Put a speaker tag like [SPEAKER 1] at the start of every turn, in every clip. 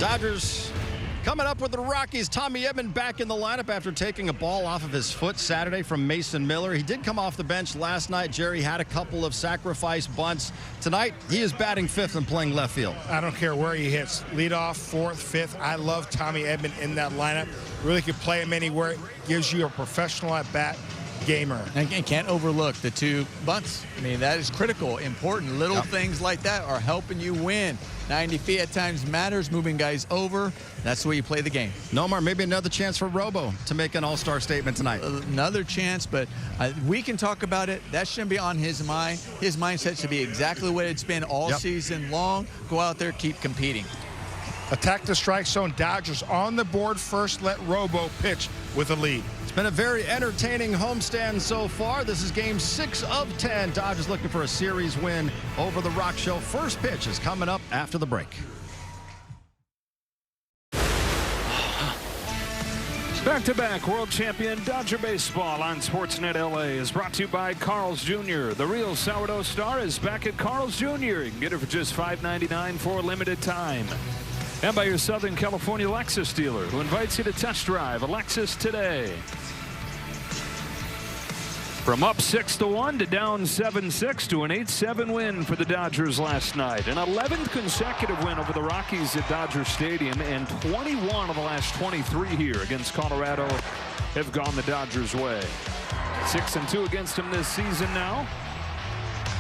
[SPEAKER 1] Dodgers coming up with the Rockies. Tommy Edman back in the lineup after taking a ball off of his foot Saturday from Mason Miller. He did come off the bench last night. Jerry had a couple of sacrifice bunts. Tonight, he is batting fifth and playing left field.
[SPEAKER 2] I don't care where he hits. Leadoff, fourth, fifth. I love Tommy Edman in that lineup. Really could play him anywhere. Gives you a professional at-bat gamer.
[SPEAKER 3] And can't overlook the two bunts. I mean, that is critical, important. Little things like that are helping you win. 90 feet at times matters, moving guys over. That's the way you play the game.
[SPEAKER 1] Nomar, maybe another chance for Robo to make an all-star statement tonight.
[SPEAKER 3] Another chance, but we can talk about it. That shouldn't be on his mind. His mindset should be exactly what it's been all season long. Go out there, keep competing.
[SPEAKER 2] Attack the strike zone. Dodgers on the board first. Let Robo pitch with a lead.
[SPEAKER 1] It's been a very entertaining homestand so far. This is game 6 of 10. Dodgers looking for a series win over the Rock Show. First pitch is coming up after the break.
[SPEAKER 4] Back-to-back world champion Dodger baseball on Sportsnet LA is brought to you by Carl's Jr. The real sourdough star is back at Carl's Jr. You can get it for just $5.99 for a limited time. And by your Southern California Lexus dealer, who invites you to test drive a Lexus today. From up 6-1 to down 7-6 to an 8-7 win for the Dodgers last night. An 11th consecutive win over the Rockies at Dodger Stadium, and 21 of the last 23 here against Colorado have gone the Dodgers' way. 6-2 against them this season now.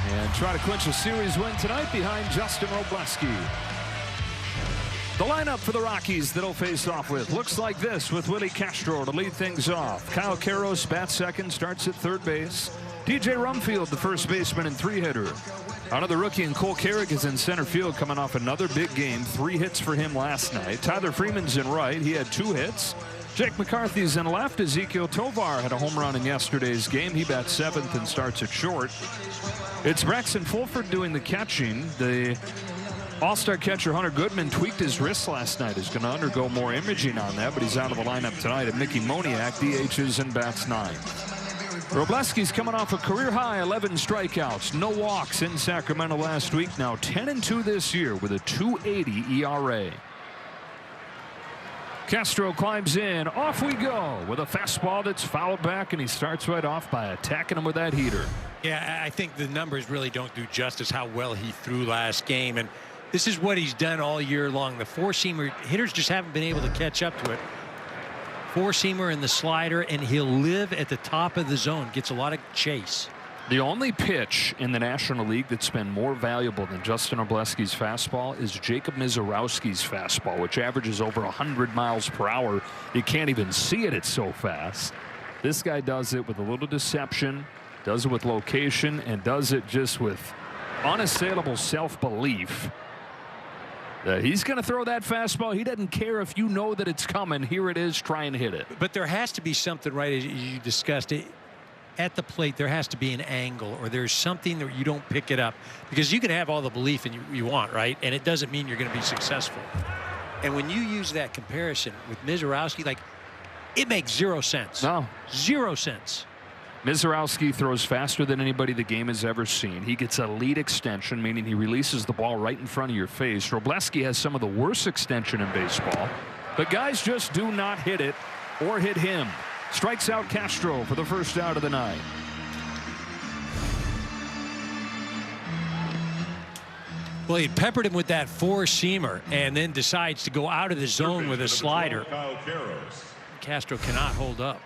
[SPEAKER 4] And try to clinch a series win tonight behind Justin Robleski. The lineup for the Rockies that he'll face off with looks like this, with Willie Castro to lead things off. Kyle Karros bats second, starts at third base. DJ Rumfield, the first baseman and 3-hitter. Another rookie, and Cole Carrick is in center field, coming off another big game. 3 hits for him last night. Tyler Freeman's in right. He had 2 hits. Jake McCarthy's in left. Ezekiel Tovar had a home run in yesterday's game. He bats 7th and starts at short. It's Braxton Fulford doing the catching. The All-star catcher Hunter Goodman tweaked his wrist last night. He's going to undergo more imaging on that, but he's out of the lineup tonight. And Mickey Moniak DHs and bats 9. Robleski's coming off a career-high 11 strikeouts, no walks in Sacramento last week. Now 10-2 this year with a 2.80 ERA. Castro climbs in. Off we go with a fastball that's fouled back, and he starts right off by attacking him with that heater.
[SPEAKER 5] Yeah, I think the numbers really don't do justice how well he threw last game. And this is what he's done all year long. The four-seamer, hitters just haven't been able to catch up to it. Four-seamer and the slider, and he'll live at the top of the zone. Gets a lot of chase.
[SPEAKER 4] The only pitch in the National League that's been more valuable than Justin Robleski's fastball is Jacob Mizorowski's fastball, which averages over 100 miles per hour. You can't even see it. It's so fast. This guy does it with a little deception, does it with location, and does it just with unassailable self-belief that he's going to throw that fastball. He doesn't care if you know that it's coming. Here it is. Try and hit it.
[SPEAKER 5] But there has to be something, right, as you discussed it. At the plate, there has to be an angle, or there's something that you don't pick it up, because you can have all the belief you want, right, and it doesn't mean you're going to be successful. And when you use that comparison with Mizorowski, like, it makes 0 sense.
[SPEAKER 4] No.
[SPEAKER 5] 0 sense.
[SPEAKER 4] Mizorowski throws faster than anybody the game has ever seen. He gets a lead extension, meaning he releases the ball right in front of your face. Robleski has some of the worst extension in baseball, but guys just do not hit it or hit him. Strikes out Castro for the first out of the night.
[SPEAKER 5] Well, he peppered him with that four-seamer and then decides to go out of the zone with a slider. Castro cannot hold up.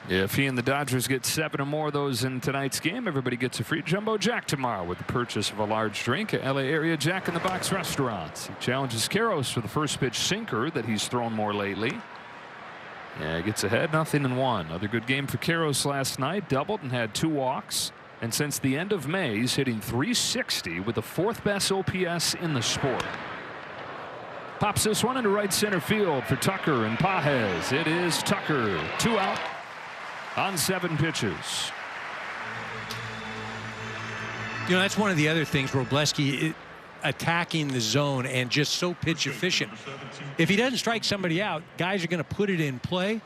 [SPEAKER 4] If he and the Dodgers get 7 or more of those in tonight's game, everybody gets a free Jumbo Jack tomorrow with the purchase of a large drink at LA area Jack in the Box restaurants. He challenges Karros for the first pitch sinker that he's thrown more lately. Yeah, gets ahead, 0-1. Another good game for Karros last night. Doubled and had 2 walks. And since the end of May, he's hitting .360 with the 4th best OPS in the sport. Pops this one into right center field for Tucker and Pages. It is Tucker. 2 out on 7 pitches.
[SPEAKER 5] You know, that's one of the other things, Robleski attacking the zone and just so pitch efficient. If he doesn't strike somebody out, guys are going to put it in play,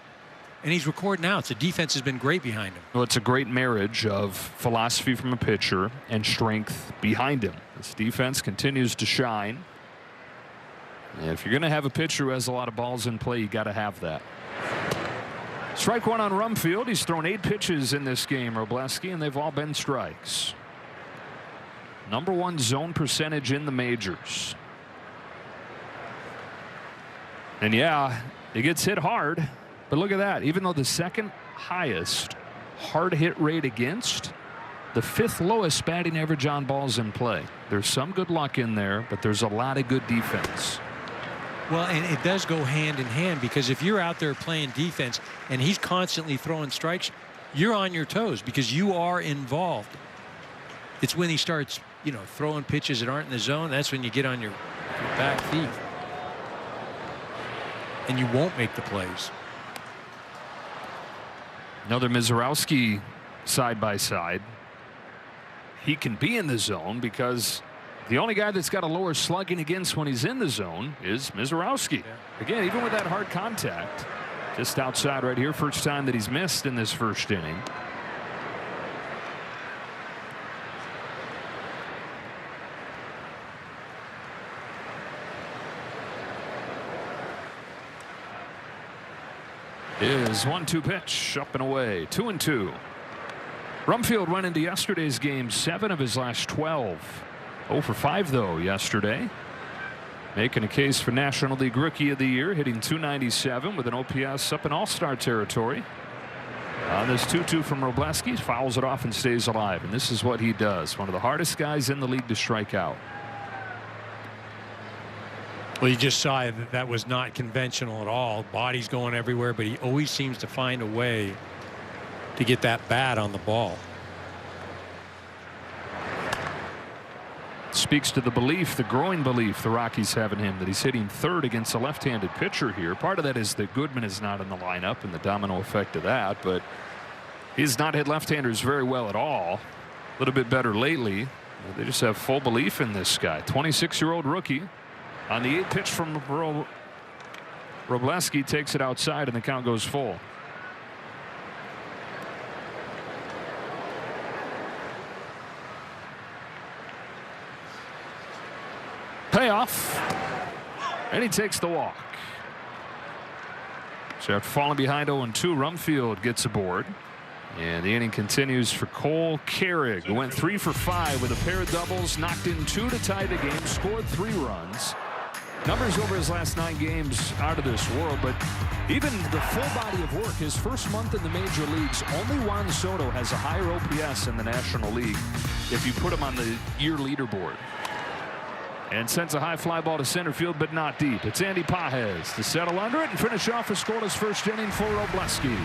[SPEAKER 5] and he's recording outs. The defense has been great behind him.
[SPEAKER 4] Well, it's a great marriage of philosophy from a pitcher and strength behind him. This defense continues to shine. And if you're going to have a pitcher who has a lot of balls in play, you got to have that. Strike one on Rumfield. He's thrown 8 pitches in this game, Robleski, and they've all been strikes. #1 zone percentage in the majors. And yeah, it gets hit hard, but look at that. Even though the second highest hard hit rate against, the 5th lowest batting average on balls in play. There's some good luck in there, but there's a lot of good defense.
[SPEAKER 5] Well, and it does go hand in hand, because if you're out there playing defense and he's constantly throwing strikes, you're on your toes because you are involved. It's when he starts, you know, throwing pitches that aren't in the zone, that's when you get on your back feet. And you won't make the plays.
[SPEAKER 4] Another Mizorowski side by side. He can be in the zone because the only guy that's got a lower slugging against when he's in the zone is Mizorowski. Yeah. Again, even with that hard contact, just outside right here, first time that he's missed in this first inning. Is 1-2 pitch, up and away, 2-2. Rumfield went into yesterday's game 7 of his last 12. 0 for 5 though yesterday. Making a case for National League Rookie of the Year, hitting .297 with an OPS up in All-Star territory. On this 2-2 from Robleski, fouls it off and stays alive, and this is what he does. One of the hardest guys in the league to strike out.
[SPEAKER 5] Well, you just saw that that was not conventional at all. Body's going everywhere, but he always seems to find a way to get that bat on the ball.
[SPEAKER 4] Speaks to the belief, the growing belief the Rockies have in him, that he's hitting 3rd against a left-handed pitcher here. Part of that is that Goodman is not in the lineup and the domino effect of that, but he's not hit left-handers very well at all. A little bit better lately. They just have full belief in this guy. 26-year-old rookie. On the 8th pitch from Robleski, takes it outside and the count goes full. Payoff, and he takes the walk. So after falling behind 0-2, Rumfield gets aboard. And the inning continues for Cole Carrig, who went 3 for 5 with a pair of doubles, knocked in 2 to tie the game, scored 3 runs. Numbers over his last 9 games out of this world, but even the full body of work, his first month in the major leagues, only Juan Soto has a higher OPS in the National League if you put him on the year leaderboard. And sends a high fly ball to center field, but not deep. It's Andy Pages to settle under it and finish off a scoreless first inning for Robleski.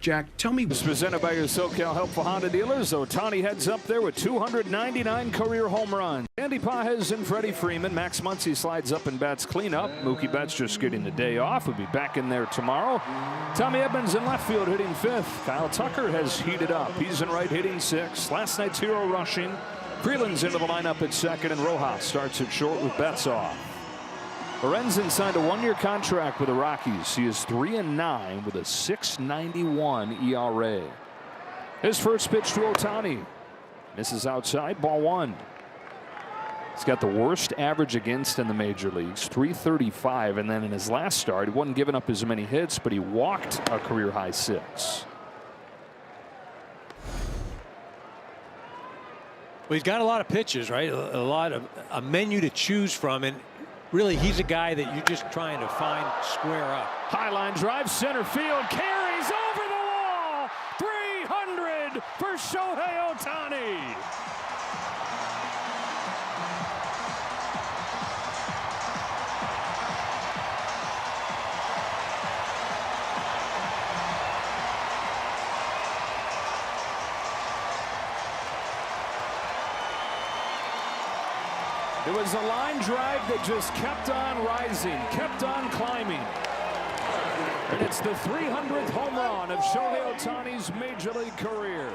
[SPEAKER 6] Jack, tell me.
[SPEAKER 4] This is presented by your SoCal Helpful Honda dealers. Ohtani heads up there with 299 career home runs. Andy Pages and Freddie Freeman. Max Muncy slides up and bats cleanup. Mookie Betts just getting the day off. Will be back in there tomorrow. Tommy Edmonds in left field hitting 5th. Kyle Tucker has heated up. He's in right hitting 6th. Last night's hero rushing. Freeland's into the lineup at 2nd, and Rojas starts at short with Betts off. Lorenzen signed a 1-year contract with the Rockies. He is 3-9 with a .691 ERA. His first pitch to Ohtani. Misses outside, ball 1. He's got the worst average against in the major leagues, .335, and then in his last start, he wasn't giving up as many hits, but he walked a career-high 6.
[SPEAKER 5] Well, he's got a lot of pitches, right? A menu to choose from, and really, he's a guy that you're just trying to find square up.
[SPEAKER 4] High line drive, center field, carries over the wall. 300 for Shohei Ohtani. It was a line drive that just kept on rising, kept on climbing. And it's the 300th home run of Shohei Ohtani's major league career.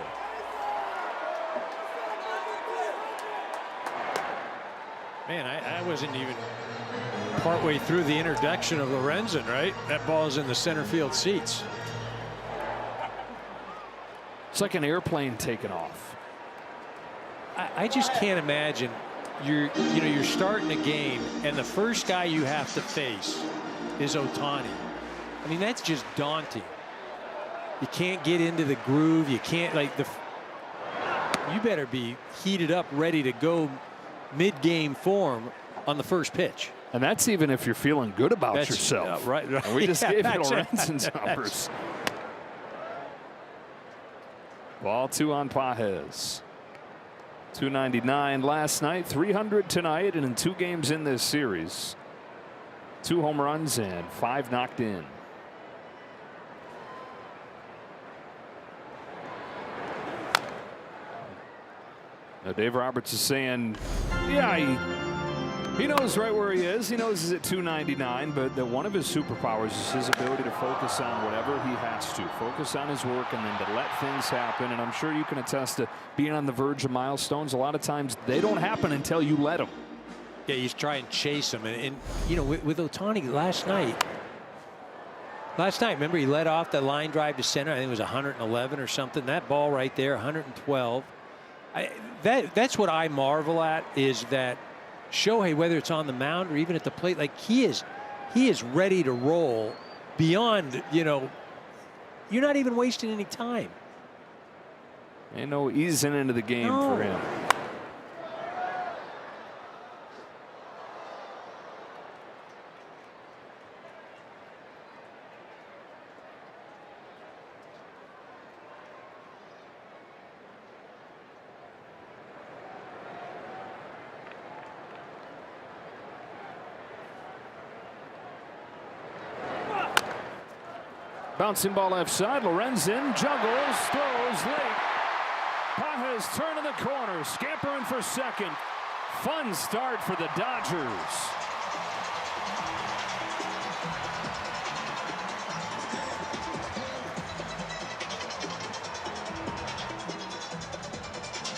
[SPEAKER 5] Man, I wasn't even partway through the introduction of Lorenzen, right? That ball is in the center field seats.
[SPEAKER 4] It's like an airplane taking off.
[SPEAKER 5] I just can't imagine you're starting a game and the first guy you have to face is Ohtani. I mean, that's just daunting. You can't get into the groove. You can't, like, you better be heated up, ready to go mid-game form on the first pitch.
[SPEAKER 4] And that's even if you're feeling good about yourself.
[SPEAKER 5] Right.
[SPEAKER 4] And we just gave you Lorenzen's
[SPEAKER 5] it.
[SPEAKER 4] numbers. Ball 2 on Pages. 299 last night, 300 tonight, and in 2 games in this series, 2 home runs and 5 knocked in. Now Dave Roberts is saying, yeah, he knows right where he is. He knows he's at 299, but that one of his superpowers is his ability to focus on whatever he has to. Focus on his work and then to let things happen. And I'm sure you can attest to being on the verge of milestones. A lot of times they don't happen until you let them.
[SPEAKER 5] Yeah, he's trying to chase him. And you know, with Ohtani last night, remember, he led off the line drive to center. I think it was 111 or something. That ball right there, 112. That's what I marvel at, is that Shohei, whether it's on the mound or even at the plate, like he is ready to roll beyond, you know, you're not even wasting any time.
[SPEAKER 4] Ain't no easing into the game for him. Bouncing ball left side. Lorenzen juggles, throws late. Pages turning the corner, scampering for second. Fun start for the Dodgers.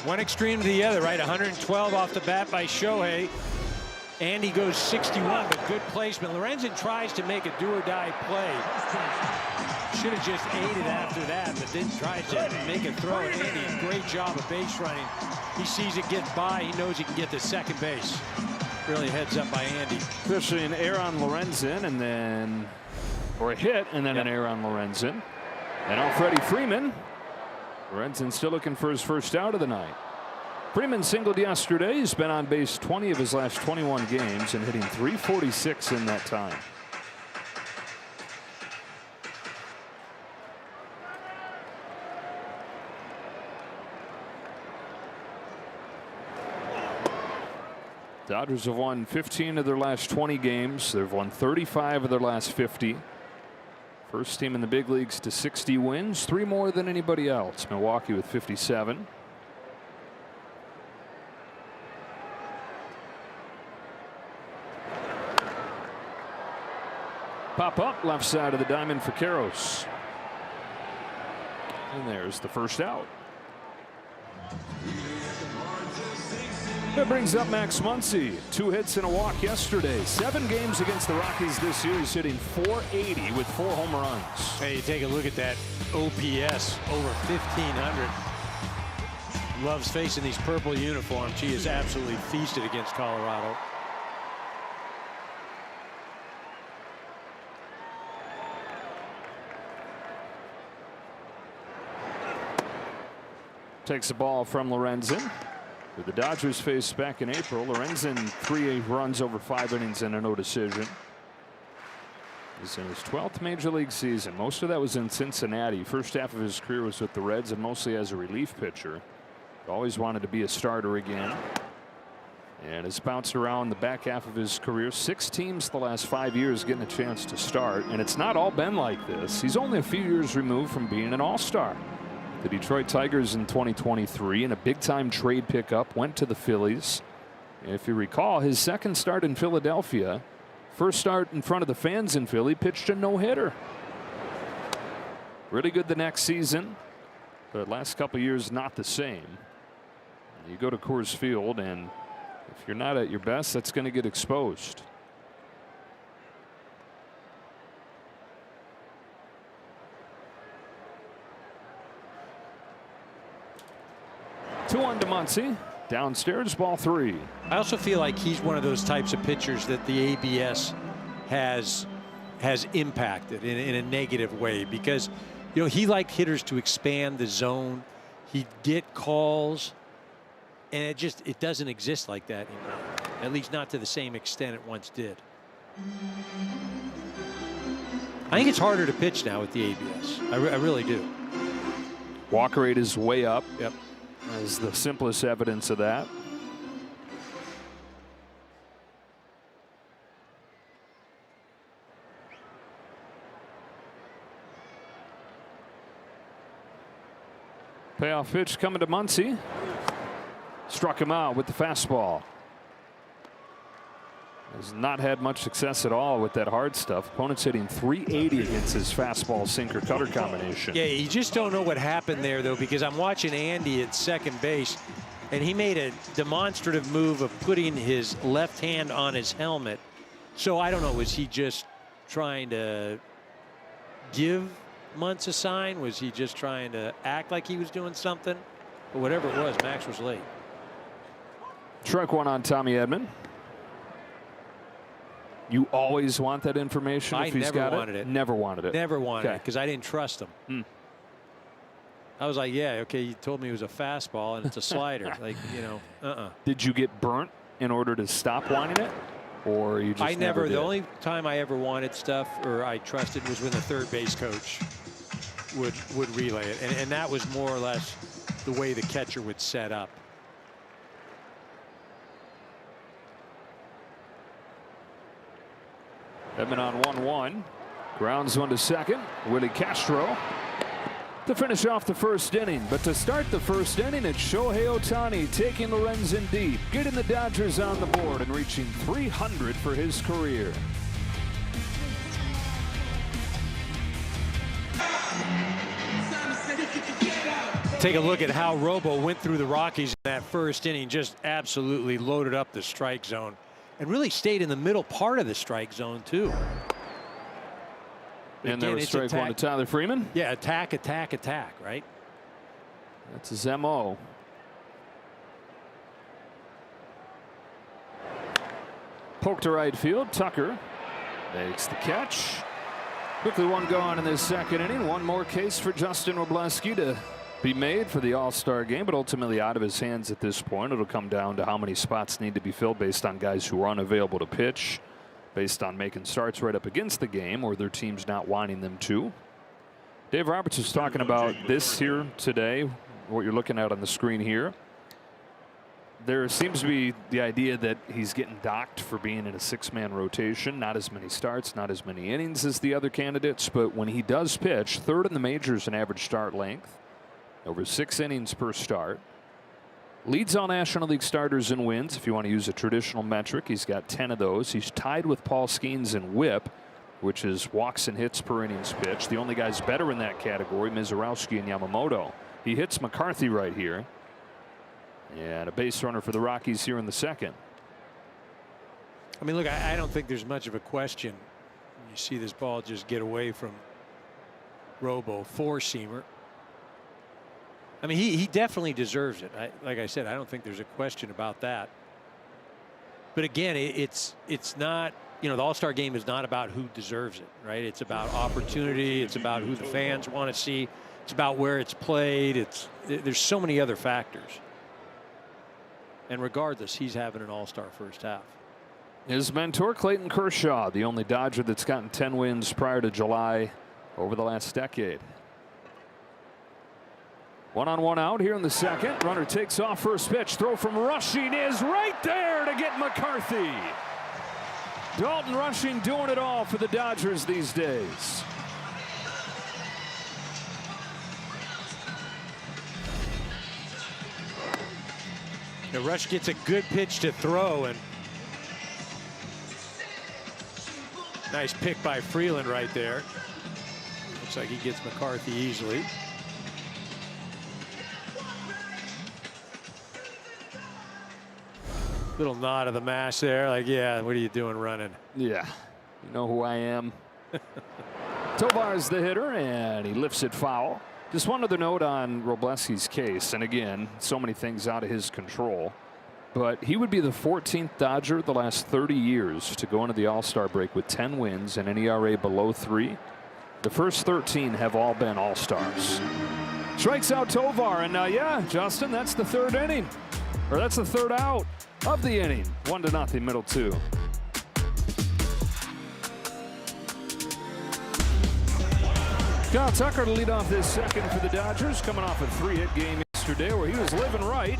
[SPEAKER 5] One extreme to the other, right? 112 off the bat by Shohei. And he goes 61, but good placement. Lorenzen tries to make a do-or-die play. Should have just ate it after that, but then tries to make a throw. And Andy, great job of base running. He sees it get by. He knows he can get to second base. Really heads up by Andy.
[SPEAKER 4] Especially an error on Lorenzen, and then, or a hit, and then an error on Lorenzen. And now Freddie Freeman. Lorenzen still looking for his first out of the night. Freeman singled yesterday. He's been on base 20 of his last 21 games and hitting .346 in that time. Dodgers have won 15 of their last 20 games. They've won 35 of their last 50. First team in the big leagues to 60 wins, 3 more than anybody else. Milwaukee with 57. Pop up left side of the diamond for Karros. And there's the first out. That brings up Max Muncy. 2 hits and a walk yesterday. 7 games against the Rockies this year. He's hitting .480 with 4 home runs.
[SPEAKER 5] Hey, you take a look at that OPS, over 1,500. Loves facing these purple uniforms. He is absolutely feasted against Colorado.
[SPEAKER 4] Takes the ball from Lorenzen. Who the Dodgers faced back in April. Lorenzen 3 runs over 5 innings and a no decision. He's in his 12th major league season. Most of that was in Cincinnati. First half of his career was with the Reds and mostly as a relief pitcher. Always wanted to be a starter again. And has bounced around the back half of his career. 6 teams the last 5 years getting a chance to start. And it's not all been like this. He's only a few years removed from being an all-star. The Detroit Tigers in 2023 in a big-time trade pickup went to the Phillies. If you recall, his second start in Philadelphia, first start in front of the fans in Philly, pitched a no-hitter. Really good the next season, but last couple years not the same. You go to Coors Field, and if you're not at your best, that's going to get exposed. Two on to Muncy. Downstairs, ball 3.
[SPEAKER 5] I also feel like he's one of those types of pitchers that the ABS has impacted in a negative way, because he liked hitters to expand the zone. He'd get calls, and it doesn't exist like that anymore, at least not to the same extent it once did. I think it's harder to pitch now with the ABS. I really do.
[SPEAKER 4] Walk rate is way up.
[SPEAKER 5] Yep.
[SPEAKER 4] Is the simplest evidence of that. Payoff pitch coming to Muncy. Struck him out with the fastball. Has not had much success at all with that hard stuff. Opponent's hitting .380 against his fastball sinker cutter combination.
[SPEAKER 5] Yeah, you just don't know what happened there, though, because I'm watching Andy at second base, and he made a demonstrative move of putting his left hand on his helmet. So I don't know, was he just trying to give Muntz a sign? Was he just trying to act like he was doing something? But whatever it was, Max was late.
[SPEAKER 4] Strike one on Tommy Edman. You always want that information if he's got it? Never wanted it.
[SPEAKER 5] Never wanted it, because I didn't trust him. I was like, yeah, okay, you told me it was a fastball and it's a slider. Like,
[SPEAKER 4] Did you get burnt in order to stop wanting it? Or you just never did?
[SPEAKER 5] The only time I ever wanted stuff or I trusted was when the third base coach would relay it. And that was more or less the way the catcher would set up.
[SPEAKER 4] Edman on 1-1. Grounds one to second. Willie Castro to finish off the first inning. But to start the first inning, it's Shohei Ohtani taking Lorenzen deep, getting the Dodgers on the board and reaching 300 for his career.
[SPEAKER 5] Take a look at how Robo went through the Rockies in that first inning, just absolutely loaded up the strike zone. And really stayed in the middle part of the strike zone, too.
[SPEAKER 4] And there was strike one to Tyler Freeman.
[SPEAKER 5] Yeah, attack, attack, attack, right?
[SPEAKER 4] That's his MO. Poke to right field. Tucker makes the catch. Quickly one gone in this second inning. One more case for Justin Wroblewski to be made for the All-Star game, but ultimately out of his hands at this point. It'll come down to how many spots need to be filled based on guys who are unavailable to pitch, based on making starts right up against the game or their teams not wanting them to. Dave Roberts was talking about this here today, what you're looking at on the screen here. There seems to be the idea that he's getting docked for being in a six-man rotation. Not as many starts, not as many innings as the other candidates, but when he does pitch, third in the majors in average start length, over 6 innings per start. Leads all National League starters in wins, if you want to use a traditional metric. He's got 10 of those. He's tied with Paul Skeens in WHIP, which is walks and hits per innings pitched. The only guys better in that category, Mizorowski and Yamamoto. He hits McCarthy right here. And a base runner for the Rockies here in the second.
[SPEAKER 5] I mean, look, I don't think there's much of a question. You see this ball just get away from Robo, four-seamer. I mean, he definitely deserves it. Like I said, I don't think there's a question about that. But again, it's not, the All-Star game is not about who deserves it, right? It's about opportunity. It's about who the fans want to see. It's about where it's played. There's so many other factors. And regardless, he's having an All-Star first half.
[SPEAKER 4] His mentor, Clayton Kershaw, the only Dodger that's gotten 10 wins prior to July over the last decade. 1-on-1 out here in the second. Runner takes off first pitch. Throw from Rushing is right there to get McCarthy. Dalton Rushing doing it all for the Dodgers these days.
[SPEAKER 5] The Rush gets a good pitch to throw, and nice pick by Freeland right there. Looks like he gets McCarthy easily. Little nod of the mash there, like, yeah, what are you doing running?
[SPEAKER 4] Yeah, you know who I am. Tovar's the hitter, and he lifts it foul. Just one other note on Robleski's case, and again, so many things out of his control, but he would be the 14th Dodger the last 30 years to go into the All-Star break with 10 wins and an ERA below 3. The first 13 have all been All-Stars. Strikes out Tovar, and yeah, Justin, that's the third inning, or that's the third out of the inning. 1-0, middle 2. Kyle Tucker to lead off this second for the Dodgers, coming off a 3-hit game yesterday where he was living right.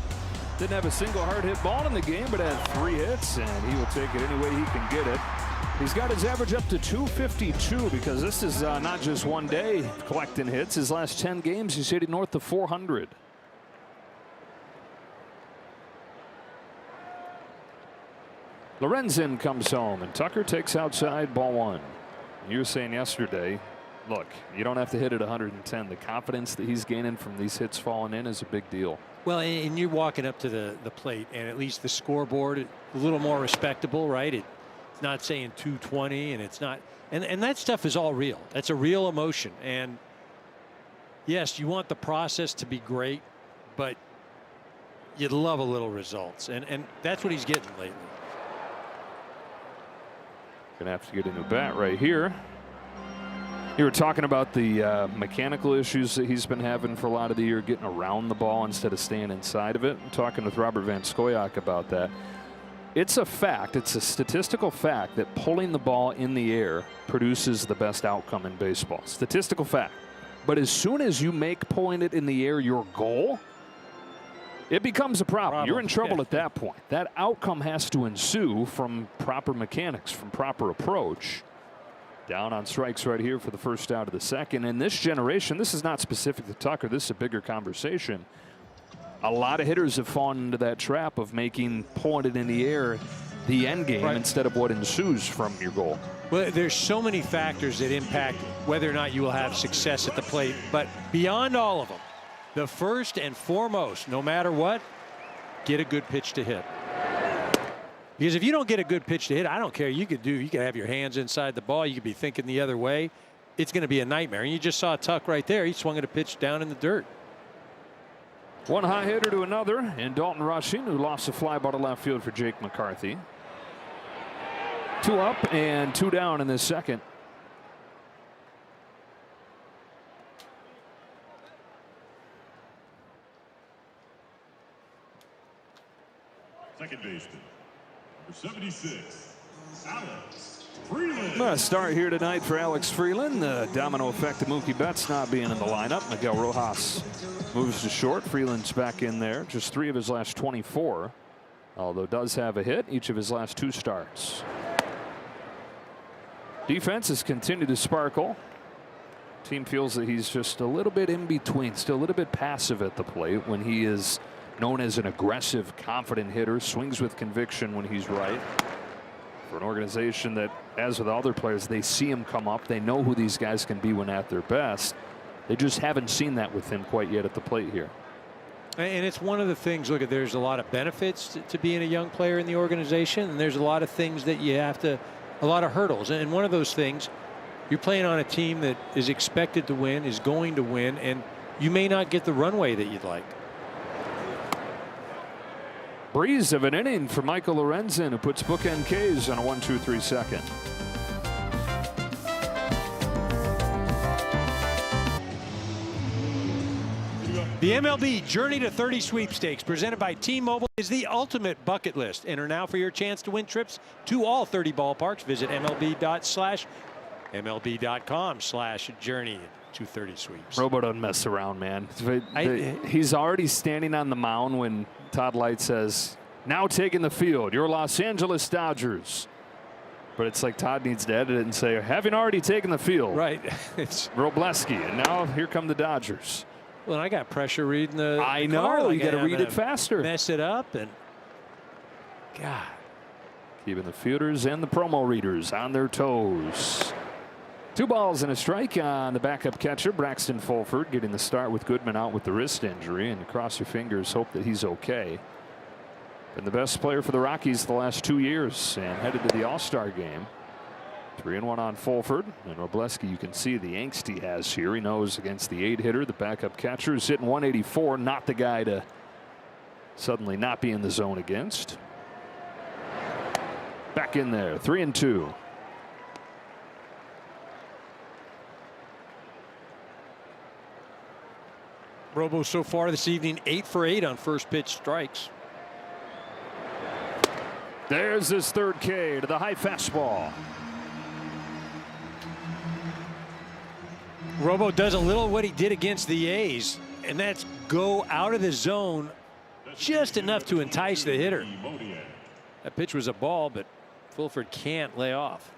[SPEAKER 4] Didn't have a single hard hit ball in the game, but had 3 hits, and he will take it any way he can get it. He's got his average up to 252 because this is not just one day collecting hits. His last 10 games, he's hitting north of 400. Lorenzen comes home, and Tucker takes outside, ball 1. You were saying yesterday, look, you don't have to hit it 110. The confidence that he's gaining from these hits falling in is a big deal.
[SPEAKER 5] Well, and you're walking up to the plate, and at least the scoreboard a little more respectable, right? It's not saying 220, and it's not, and that stuff is all real. That's a real emotion, and yes, you want the process to be great, but you'd love a little results, and that's what he's getting lately.
[SPEAKER 4] Gonna have to get a new bat right here. You were talking about the mechanical issues that he's been having for a lot of the year, getting around the ball instead of staying inside of it. I'm talking with Robert Van Scoyoc about that. It's a fact, it's a statistical fact that pulling the ball in the air produces the best outcome in baseball. Statistical fact. But as soon as you make pulling it in the air your goal, it becomes a problem. You're in trouble at that point. That outcome has to ensue from proper mechanics, from proper approach. Down on strikes right here for the first out of the second. In this generation, this is not specific to Tucker. This is a bigger conversation. A lot of hitters have fallen into that trap of making pulling it in the air the end game instead of what ensues from your goal.
[SPEAKER 5] Well, there's so many factors that impact whether or not you will have success at the plate. But beyond all of them, the first and foremost, no matter what, get a good pitch to hit. Because if you don't get a good pitch to hit, I don't care. You could have your hands inside the ball. You could be thinking the other way. It's going to be a nightmare. And you just saw Tuck right there. He swung at a pitch down in the dirt.
[SPEAKER 4] One high hitter to another, and Dalton Rushing, who lost a fly ball to left field for Jake McCarthy. 2 up and 2 down in this second.
[SPEAKER 6] Second baseman, number 76, Alex Freeland.
[SPEAKER 4] A start here tonight for Alex Freeland. The domino effect of Mookie Betts not being in the lineup. Miguel Rojas moves to short. Freeland's back in there. Just 3 of his last 24. Although does have a hit each of his last 2 starts. Defense has continued to sparkle. Team feels that he's just a little bit in between, still a little bit passive at the plate when he is known as an aggressive, confident hitter, swings with conviction when he's right. For an organization that, as with other players, they see him come up. They know who these guys can be when at their best. They just haven't seen that with him quite yet at the plate here.
[SPEAKER 5] And it's one of the things, look, there's a lot of benefits to being a young player in the organization, and there's a lot of things that you have to, a lot of hurdles. And one of those things, you're playing on a team that is expected to win, is going to win, and you may not get the runway that you'd like.
[SPEAKER 4] Breeze of an inning for Michael Lorenzen, who puts bookend Ks on a 1-2-3 second.
[SPEAKER 5] The MLB Journey to 30 sweepstakes presented by T-Mobile is the ultimate bucket list. Enter now for your chance to win trips to all 30 ballparks. Visit MLB.com/journey to 30 sweeps.
[SPEAKER 4] Robo doesn't mess around, man. He's already standing on the mound when Todd Light says, "Now taking the field, your Los Angeles Dodgers." But it's like Todd needs to edit it and say, "Having already taken the field."
[SPEAKER 5] Right. It's
[SPEAKER 4] Robleski, and now here come the Dodgers.
[SPEAKER 5] Well, I got pressure reading the.
[SPEAKER 4] I know. You got to read it faster.
[SPEAKER 5] Mess it up, and God.
[SPEAKER 4] Keeping the fielders and the promo readers on their toes. 2 balls and a strike on the backup catcher, Braxton Fulford, getting the start with Goodman out with the wrist injury, and cross your fingers, hope that he's okay. Been the best player for the Rockies the last 2 years and headed to the All-Star game. 3-1 on Fulford. And Robleski, you can see the angst he has here. He knows against the 8-hitter, the backup catcher is hitting 184, not the guy to suddenly not be in the zone against. Back in there, 3-2.
[SPEAKER 5] Robo so far this evening 8 for 8 on first pitch strikes.
[SPEAKER 4] There's his third K to the high fastball.
[SPEAKER 5] Robo does a little what he did against the A's, and that's go out of the zone just enough to entice the hitter. That pitch was a ball, but Fulford can't lay off.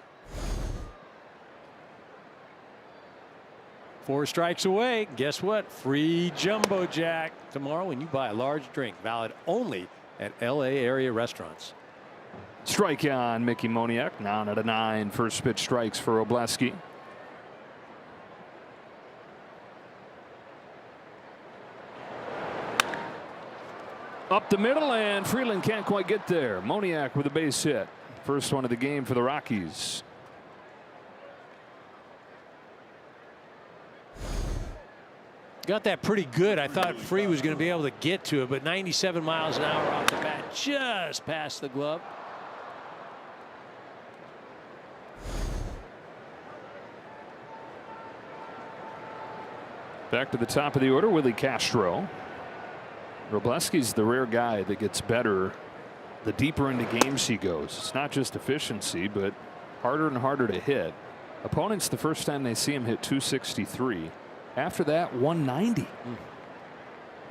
[SPEAKER 5] 4 strikes away. Guess what? Free Jumbo Jack tomorrow when you buy a large drink. Valid only at LA area restaurants.
[SPEAKER 4] Strike on Mickey Moniak. 9 out of 9 first pitch strikes for Robleski. Up the middle, and Freeland can't quite get there. Moniak with a base hit. First one of the game for the Rockies.
[SPEAKER 5] Got that pretty good. I thought Free was going to be able to get to it, but 97 miles an hour off the bat, just past the glove.
[SPEAKER 4] Back to the top of the order, Willie Castro. Robleski's the rare guy that gets better the deeper into games he goes. It's not just efficiency, but harder and harder to hit. Opponents, the first time they see him, hit 263. After that, 190.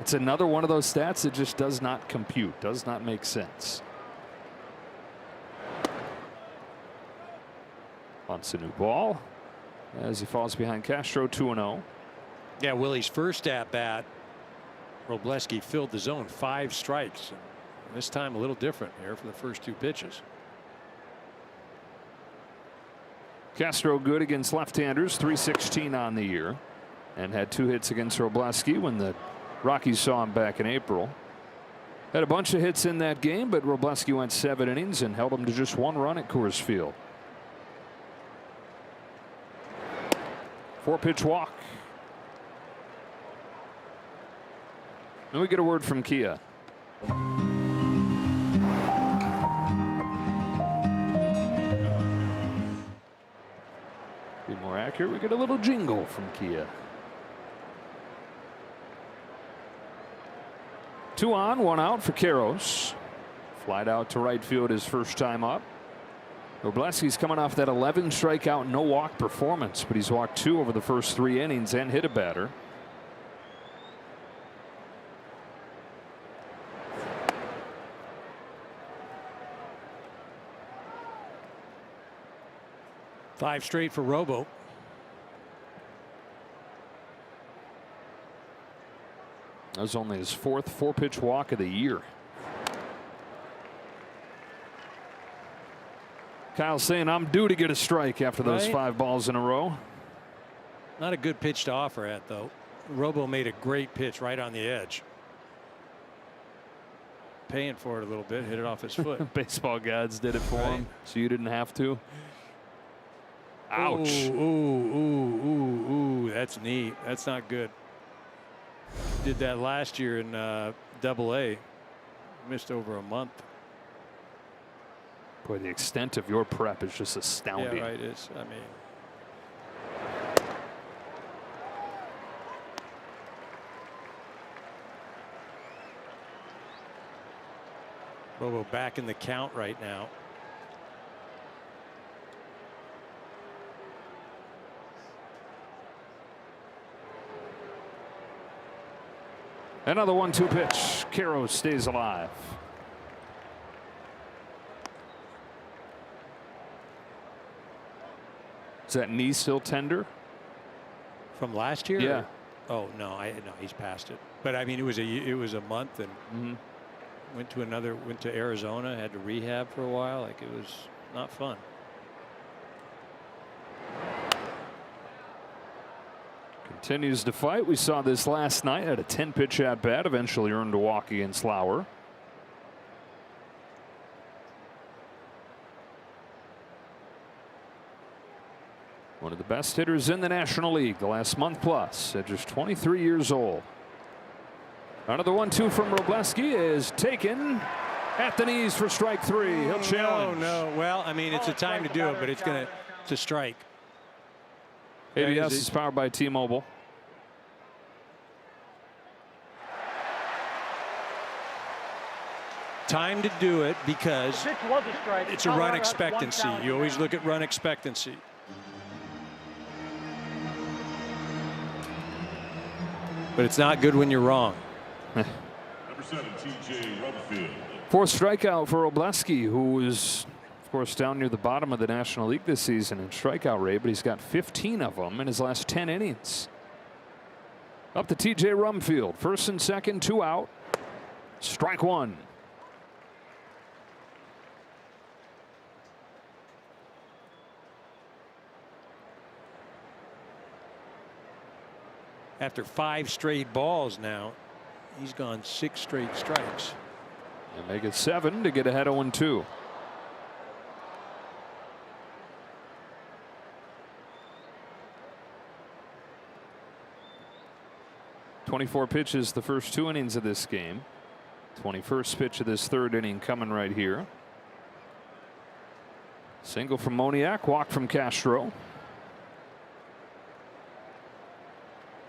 [SPEAKER 4] It's another one of those stats that just does not compute, does not make sense. Bunts a new ball as he falls behind Castro, 2-0.
[SPEAKER 5] Yeah, Willie's first at bat, Robleski filled the zone, 5 strikes. This time a little different here for the first 2 pitches.
[SPEAKER 4] Castro good against left-handers, 316 on the year, and had 2 hits against Robleski when the Rockies saw him back in April. Had a bunch of hits in that game, but Robleski went 7 innings and held him to just 1 run at Coors Field. 4-pitch walk. And we get a word from Kia. Be more accurate, we get a little jingle from Kia. 2 on, 1 out for Karros. Flied out to right field his first time up. Robleski's coming off that 11 strikeout, no walk performance, but he's walked 2 over the first 3 innings and hit a batter.
[SPEAKER 5] Five straight for Robo.
[SPEAKER 4] That was only his 4th 4-pitch walk of the year. Kyle saying I'm due to get a strike after those 5 balls in a row.
[SPEAKER 5] Not a good pitch to offer at, though. Robo made a great pitch right on the edge. Paying for it a little bit, hit it off his foot.
[SPEAKER 4] Baseball gods did it for him, so you didn't have to. Ouch.
[SPEAKER 5] Ooh, that's neat. That's not good. Did that last year in Double-A. Missed over a month.
[SPEAKER 4] Boy, the extent of your prep is just astounding.
[SPEAKER 5] Yeah, right. It's, I mean. Robo back in the count right now.
[SPEAKER 4] Another 1-2 pitch. Karros stays alive. Is that knee still tender?
[SPEAKER 5] From last year?
[SPEAKER 4] Yeah.
[SPEAKER 5] Oh no, no, he's past it. But I mean, it was a month, and went to Arizona, had to rehab for a while. Like, it was not fun.
[SPEAKER 4] Continues to fight. We saw this last night. Had a 10-pitch at bat. Eventually earned a walk against Lauer. One of the best hitters in the National League the last month plus at just 23 years old. Another 1-2 from Robleski is taken at the knees for strike 3. He'll challenge.
[SPEAKER 5] No. Well, I mean, it's a time to do it, but it's a strike.
[SPEAKER 4] ABS is powered by T-Mobile.
[SPEAKER 5] Time to do it because it's a run expectancy. You always look at run expectancy. But it's not good when you're wrong.
[SPEAKER 6] Number 7, T.J. Rumfield.
[SPEAKER 4] 4th strikeout for Robleski, who was, of course, down near the bottom of the National League this season in strikeout rate, but he's got 15 of them in his last 10 innings. Up to T.J. Rumfield. 1st and 2nd, 2 out. Strike 1.
[SPEAKER 5] After 5 straight balls now, he's gone 6 straight strikes.
[SPEAKER 4] And make it 7 to get ahead of 1-2. .24 pitches the first 2 innings of this game. 21st pitch of this 3rd inning coming right here. Single from Moniak, walk from Castro.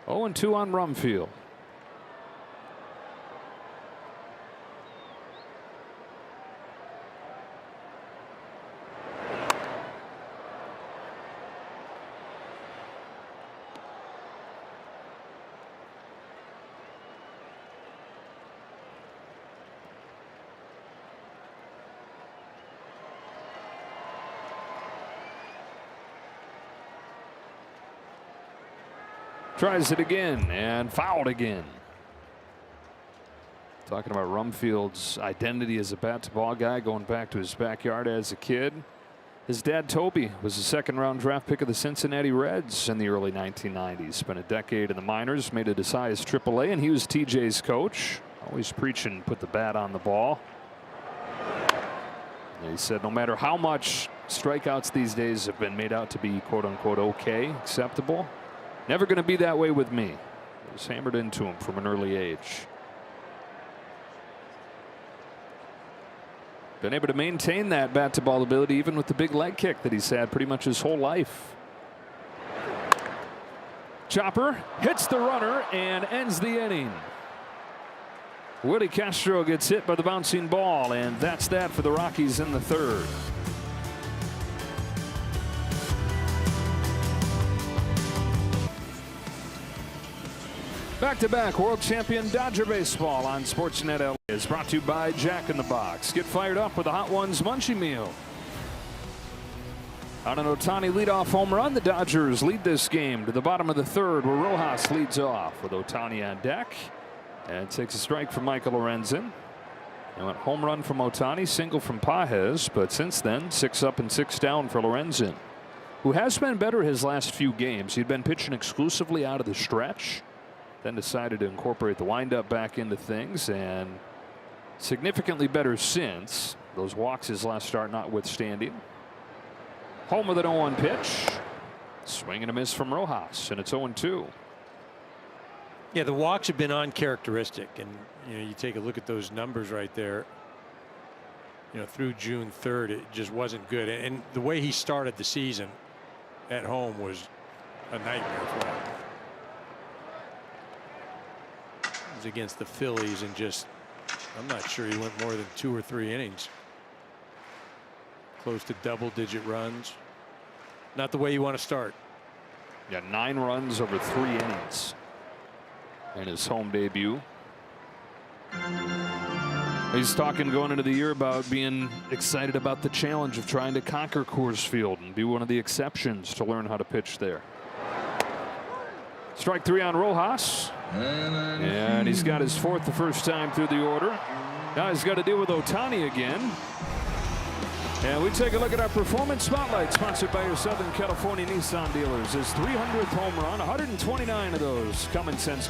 [SPEAKER 4] 0-2 on Rumfield. Tries it again and fouled again. Talking about Rumfield's identity as a bat-to-ball guy, going back to his backyard as a kid. His dad, Toby, was a 2nd-round draft pick of the Cincinnati Reds in the early 1990s. Spent a decade in the minors, made it as high as AAA, and he was TJ's coach. Always preaching, put the bat on the ball. And he said no matter how much strikeouts these days have been made out to be quote-unquote okay, acceptable, never going to be that way with me. It was hammered into him from an early age. Been able to maintain that bat-to-ball ability even with the big leg kick that he's had pretty much his whole life. Chopper hits the runner and ends the inning. Willie Castro gets hit by the bouncing ball, and that's that for the Rockies in the 3rd. Back-to-back world champion Dodger baseball on Sportsnet LA is brought to you by Jack in the Box. Get fired up with the Hot Ones Munchie Meal. On an Ohtani leadoff home run, the Dodgers lead this game to the bottom of the 3rd, where Rojas leads off with Ohtani on deck. And takes a strike from Michael Lorenzen. And went home run from Ohtani, single from Pages, but since then 6 up and 6 down for Lorenzen, who has been better his last few games. He'd been pitching exclusively out of the stretch, then decided to incorporate the windup back into things, and significantly better since. Those walks his last start notwithstanding. Home with an 0-1 pitch. Swing and a miss from Rojas, and it's 0-2.
[SPEAKER 5] Yeah, the walks have been uncharacteristic, and you take a look at those numbers right there. Through June 3rd, it just wasn't good, and the way he started the season at home was a nightmare for him. It was against the Phillies, and I'm not sure he went more than 2 or 3 innings. Close to double-digit runs. Not the way you want to start.
[SPEAKER 4] Yeah, 9 runs over 3 innings in his home debut. He's talking going into the year about being excited about the challenge of trying to conquer Coors Field and be one of the exceptions to learn how to pitch there. Strike 3 on Rojas. And he's got his 4th the first time through the order. Now he's got to deal with Ohtani again. And we take a look at our Performance Spotlight, sponsored by your Southern California Nissan dealers. His 300th home run, 129 of those coming since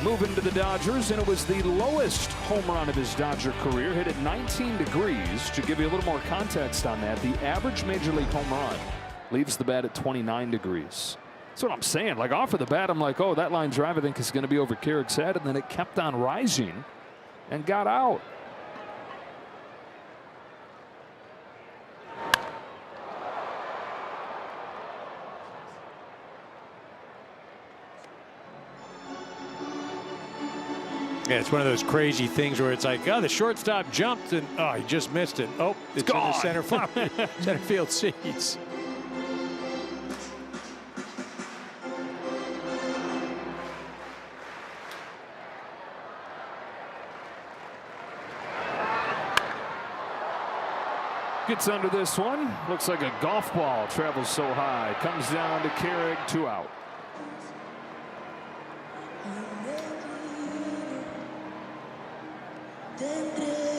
[SPEAKER 4] moving to the Dodgers, and it was the lowest home run of his Dodger career, hit at 19 degrees. To give you a little more context on that, the average Major League home run Leaves the bat at 29 degrees. That's what I'm saying. Like off of the bat, I'm like, oh, that line drive I think is going to be over Carrick's head, and then it kept on rising and got out.
[SPEAKER 5] Yeah, it's one of those crazy things where it's like, oh, the shortstop jumped and oh, he just missed it. Oh, it's in the center field seats.
[SPEAKER 4] Gets under this one. Looks like a golf ball. Travels so high. Comes down to Carrick. 2 out.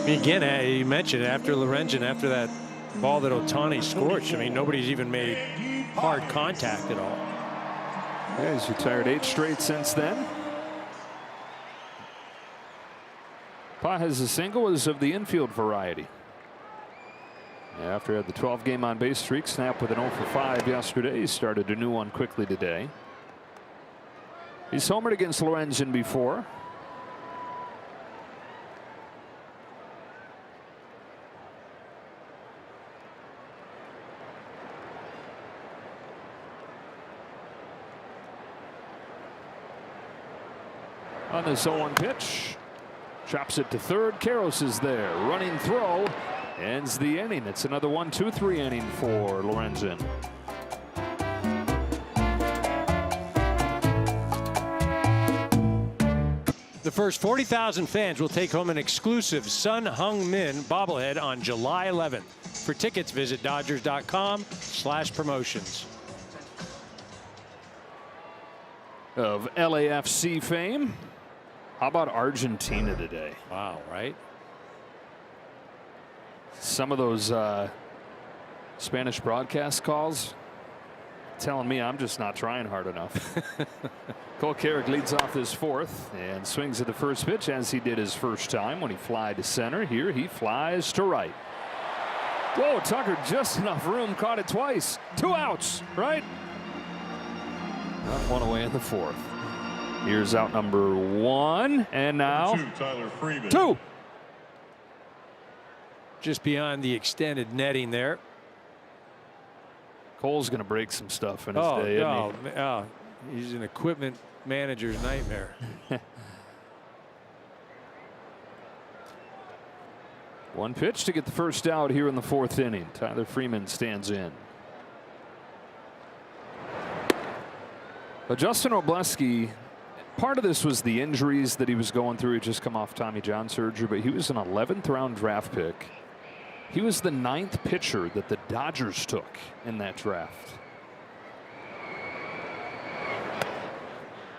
[SPEAKER 5] Again, you mentioned after Lorenzen, after that ball that Ohtani scorched, I mean, nobody's even made hard contact at all.
[SPEAKER 4] Yeah, he's retired 8 straight since then. Page's single was of the infield variety. After he had the 12-game on-base streak, snapped with an 0 for 5 yesterday. He started a new one quickly today. He's homered against Lorenzen before. On this 0-1 pitch, chops it to third. Karros is there. Running throw ends the inning. It's another 1-2-3 inning for Lorenzen.
[SPEAKER 5] The first 40,000 fans will take home an exclusive Sun Hung Min bobblehead on July 11th. For tickets, visit Dodgers.com/promotions.
[SPEAKER 4] Of LAFC fame. How about Argentina today?
[SPEAKER 5] Wow, right?
[SPEAKER 4] Some of those Spanish broadcast calls telling me I'm just not trying hard enough. Cole Carrick leads off this 4th and swings at the first pitch as he did his first time when he fly to center. Here he flies to right. Whoa, Tucker, just enough room, caught it twice. 2 outs, right? Not one away in the 4th. Here's out number 1, and now
[SPEAKER 6] 2, Tyler Freeman.
[SPEAKER 4] 2.
[SPEAKER 5] Just beyond the extended netting there.
[SPEAKER 4] Cole's going to break some stuff in his day, isn't he?
[SPEAKER 5] He's an equipment manager's nightmare.
[SPEAKER 4] One pitch to get the first out here in the 4th inning. Tyler Freeman stands in. But Justin Obleski, part of this was the injuries that he was going through. He just come off Tommy John surgery, but he was an 11th round draft pick. He was the 9th pitcher that the Dodgers took in that draft.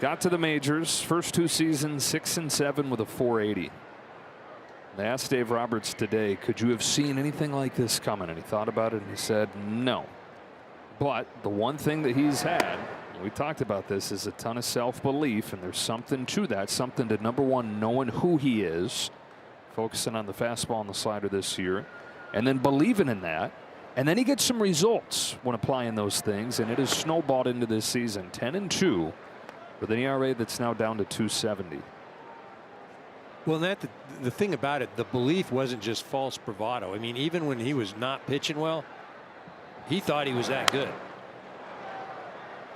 [SPEAKER 4] Got to the majors, first 2 seasons, 6-7 with a 480. They asked Dave Roberts today, could you have seen anything like this coming? And he thought about it and he said no. But the one thing that he's had, we talked about this, is a ton of self-belief, and there's something to that, something to, number one, knowing who he is, focusing on the fastball and the slider this year, and then believing in that. And then he gets some results when applying those things, and it has snowballed into this season. 10-2 with an ERA that's now down to 270.
[SPEAKER 5] Well, the thing about it, the belief wasn't just false bravado. I mean, even when he was not pitching well, he thought he was that good.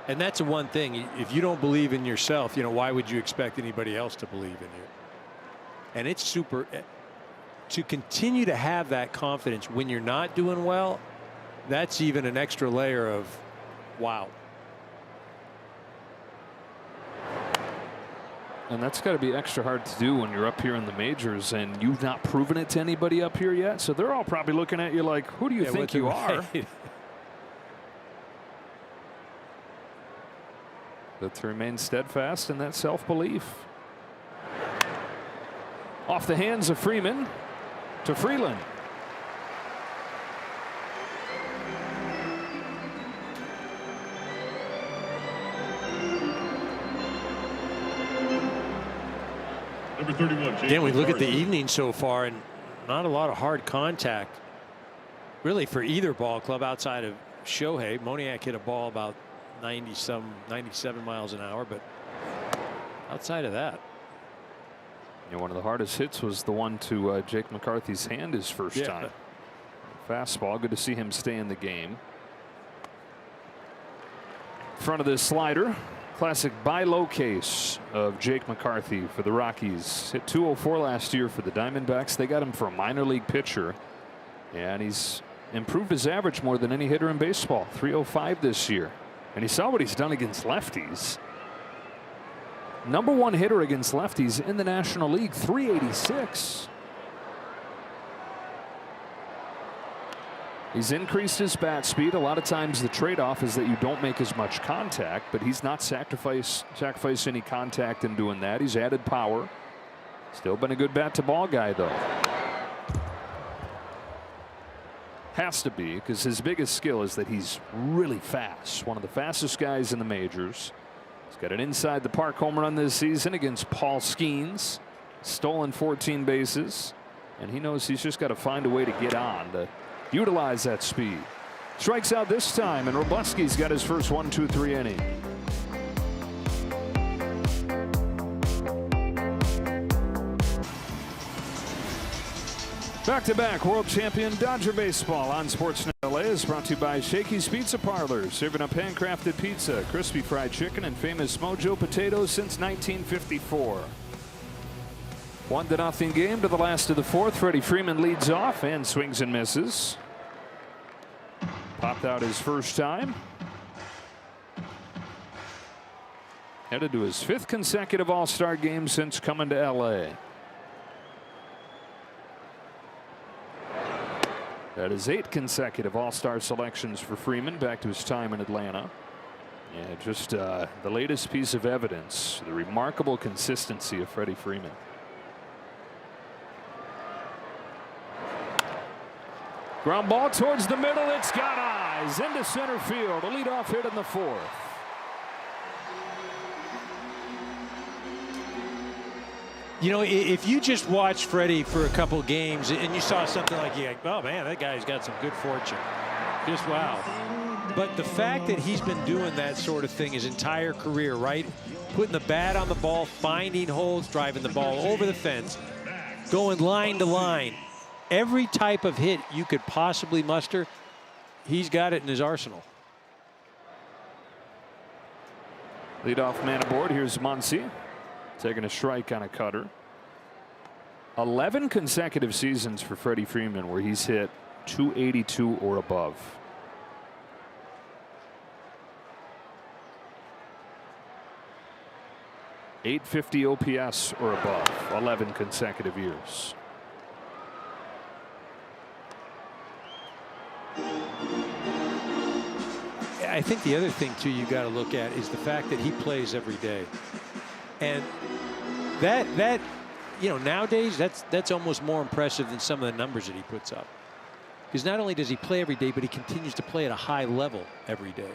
[SPEAKER 5] And that's the one thing. If you don't believe in yourself, you know, why would you expect anybody else to believe in you? And it's super to continue to have that confidence when you're not doing well. That's even an extra layer of wow.
[SPEAKER 4] And that's got to be extra hard to do when you're up here in the majors and you've not proven it to anybody up here yet. So they're all probably looking at you like, who do you think you are? But to remain steadfast in that self-belief. Off the hands of Freeman to Freeland.
[SPEAKER 6] Number 31.
[SPEAKER 5] Again, we look at the evening so far, and not a lot of hard contact, really, for either ball club outside of Shohei. Moniak hit a ball about 97 miles an hour, but outside of that.
[SPEAKER 4] One of the hardest hits was the one to Jake McCarthy's hand his first time. Fastball. Good to see him stay in the game. Front of this slider. Classic buy low case of Jake McCarthy for the Rockies. Hit .204 last year for the Diamondbacks. They got him for a minor league pitcher, and he's improved his average more than any hitter in baseball. .305 this year, and he saw what he's done against lefties. #1 hitter against lefties in the National League, .386. He's increased his bat speed. A lot of times the trade-off is that you don't make as much contact, but he's not sacrificed any contact in doing that. He's added power. Still been a good bat-to-ball guy, though. Has to be, because his biggest skill is that he's really fast. One of the fastest guys in the majors. He's got an inside the park home run this season against Paul Skeens. Stolen 14 bases, and he knows he's just got to find a way to get on to utilize that speed. Strikes out this time, and Robleski's got his first 1-2-3 inning. Back-to-back world champion Dodger baseball on Sportsnet LA is brought to you by Shakey's Pizza Parlor, serving up handcrafted pizza, crispy fried chicken, and famous Mojo potatoes since 1954. 1-0 game to the last of the fourth. Freddie Freeman leads off and swings and misses. Popped out his first time. Headed to his 5th consecutive All-Star game since coming to LA. That is 8 consecutive All-Star selections for Freeman back to his time in Atlanta. And just the latest piece of evidence, the remarkable consistency of Freddie Freeman. Ground ball towards the middle. It's got eyes into center field. A leadoff hit in the 4th.
[SPEAKER 5] You know, if you just watch Freddie for a couple of games and you saw something like, oh man, that guy's got some good fortune. Just wow. But the fact that he's been doing that sort of thing his entire career, right? Putting the bat on the ball, finding holes, driving the ball over the fence, going line to line. Every type of hit you could possibly muster, he's got it in his arsenal.
[SPEAKER 4] Leadoff man aboard. Here's Muncy taking a strike on a cutter. 11 consecutive seasons for Freddie Freeman where he's hit .282 or above. .850 OPS or above. 11 consecutive years.
[SPEAKER 5] I think the other thing too you got to look at is the fact that he plays every day, and that you know, nowadays that's almost more impressive than some of the numbers that he puts up, because not only does he play every day, but he continues to play at a high level every day.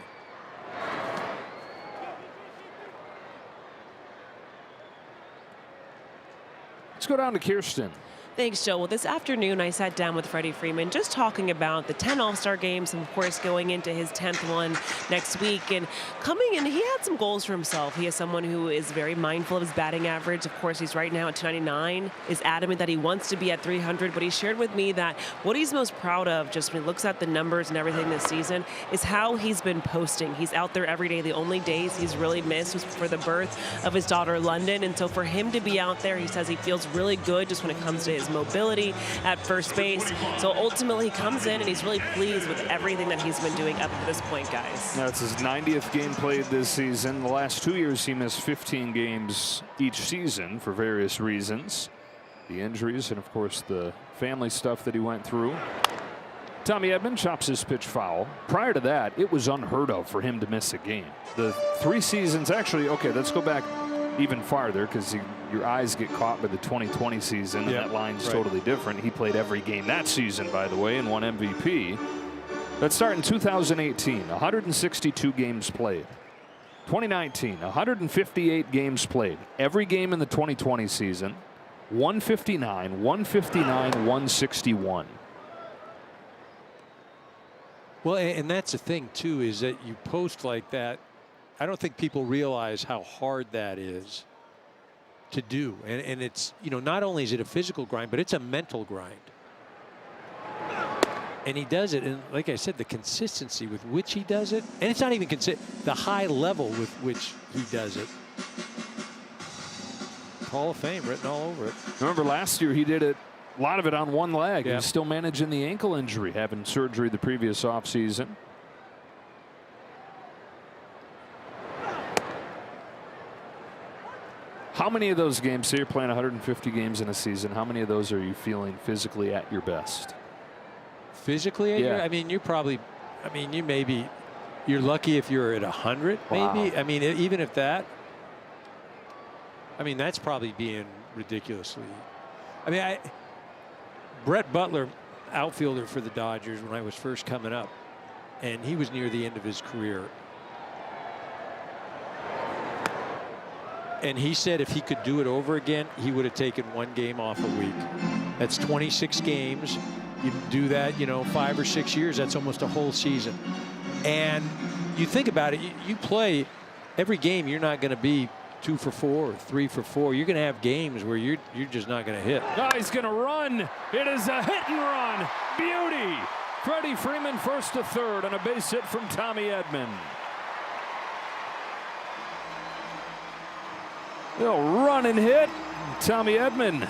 [SPEAKER 4] Let's go down to Kirsten.
[SPEAKER 7] Thanks, Joe. Well, this afternoon I sat down with Freddie Freeman just talking about the 10 All-Star games, and of course going into his 10th one next week. And coming in, he had some goals for himself. He is someone who is very mindful of his batting average. Of course, he's right now at 299, is adamant that he wants to be at 300, but he shared with me that what he's most proud of, just when he looks at the numbers and everything this season, is how he's been posting. He's out there every day. The only days he's really missed was for the birth of his daughter, London. And so for him to be out there, he says he feels really good just when it comes to his mobility at first base. So ultimately he comes in and he's really pleased with everything that he's been doing up to this point, guys.
[SPEAKER 4] That's his 90th game played this season. The last 2 years he missed 15 games each season for various reasons. The injuries and of course the family stuff that he went through. Tommy Edman chops his pitch foul. Prior to that, it was unheard of for him to miss a game. The 3 seasons, actually, okay, let's go back even farther, because your eyes get caught by the 2020 season, and that line's totally different. He played every game that season, by the way, and won MVP. Let's start in 2018, 162 games played. 2019, 158 games played. Every game in the 2020 season, 159, 159, 161.
[SPEAKER 5] Well, and that's the thing, too, is that you post like that. I don't think people realize how hard that is to do. And it's, you know, not only is it a physical grind, but it's a mental grind. And he does it, and like I said, the consistency with which he does it, and it's not even the high level with which he does it. Hall of Fame written all over it.
[SPEAKER 4] Remember last year he did it, a lot of it on one leg.
[SPEAKER 5] Yeah.
[SPEAKER 4] He's still managing the ankle injury, having surgery the previous offseason. How many of those games, say you're playing 150 games in a season, how many of those are you feeling physically at your best?
[SPEAKER 5] Physically,
[SPEAKER 4] yeah.
[SPEAKER 5] I mean, you're lucky if you're at 100, maybe.
[SPEAKER 4] Wow.
[SPEAKER 5] I mean, even if that, I mean, that's probably being ridiculously. I mean, Brett Butler, outfielder for the Dodgers when I was first coming up, and he was near the end of his career. And he said if he could do it over again, he would have taken one game off a week. That's 26 games. You do that, you know, 5 or 6 years, that's almost a whole season. And you think about it, you play every game, you're not going to be 2 for 4 or 3 for 4. You're going to have games where you're just not going to hit.
[SPEAKER 4] Oh, he's going to run. It is a hit and run. Beauty. Freddie Freeman first to third on a base hit from Tommy Edman. They'll run and hit. Tommy Edman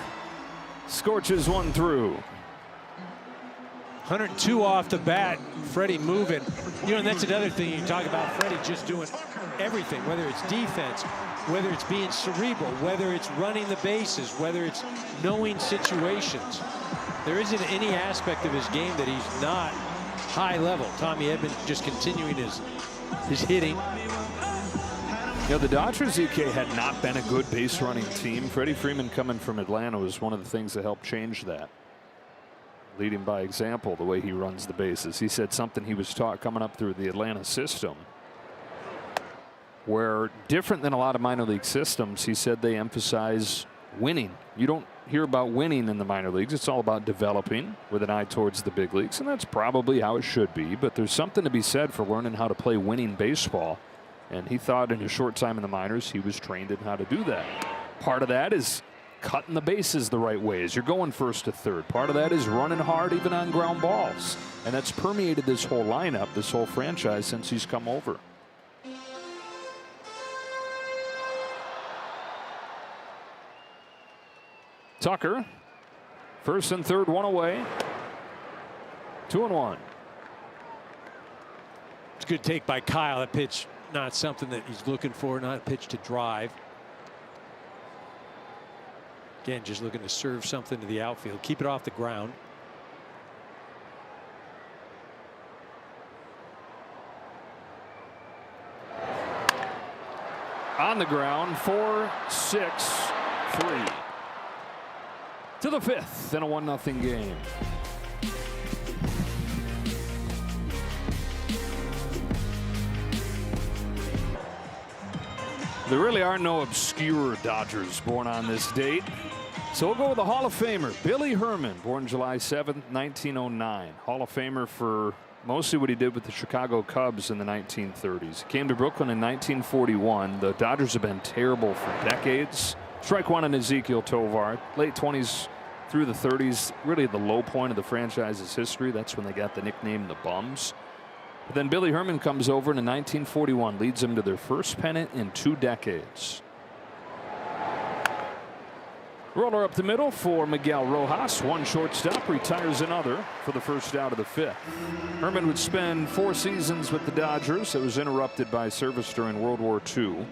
[SPEAKER 4] scorches one through.
[SPEAKER 5] 102 off the bat. Freddie moving. You know, and that's another thing you talk about. Freddie just doing everything, whether it's defense, whether it's being cerebral, whether it's running the bases, whether it's knowing situations. There isn't any aspect of his game that he's not high level. Tommy Edman just continuing his hitting.
[SPEAKER 4] You know, the Dodgers, EK, had not been a good base running team. Freddie Freeman coming from Atlanta was one of the things that helped change that. Leading by example, the way he runs the bases. He said something he was taught coming up through the Atlanta system, where different than a lot of minor league systems, he said they emphasize winning. You don't hear about winning in the minor leagues. It's all about developing with an eye towards the big leagues, and that's probably how it should be. But there's something to be said for learning how to play winning baseball. And he thought in his short time in the minors, he was trained in how to do that. Part of that is cutting the bases the right way as you're going first to third. Part of that is running hard even on ground balls. And that's permeated this whole lineup, this whole franchise since he's come over. Tucker, first and third, one away. 2-1.
[SPEAKER 5] It's a good take by Kyle. That pitch, not something that he's looking for, not a pitch to drive. Again, just looking to serve something to the outfield. Keep it off the ground.
[SPEAKER 4] On the ground, 4-6-3. To the fifth in a 1-0 game. There really are no obscure Dodgers born on this date. So we'll go with the Hall of Famer, Billy Herman, born July 7th, 1909. Hall of Famer for mostly what he did with the Chicago Cubs in the 1930s. He came to Brooklyn in 1941. The Dodgers have been terrible for decades. Strike one on Ezekiel Tovar. Late 20s through the 30s, really the low point of the franchise's history. That's when they got the nickname the Bums. But then Billy Herman comes over and in 1941 leads them to their first pennant in 2 decades. Roller up the middle for Miguel Rojas. One shortstop, retires another for the first out of the 5th. Herman would spend 4 seasons with the Dodgers. It was interrupted by service during World War II.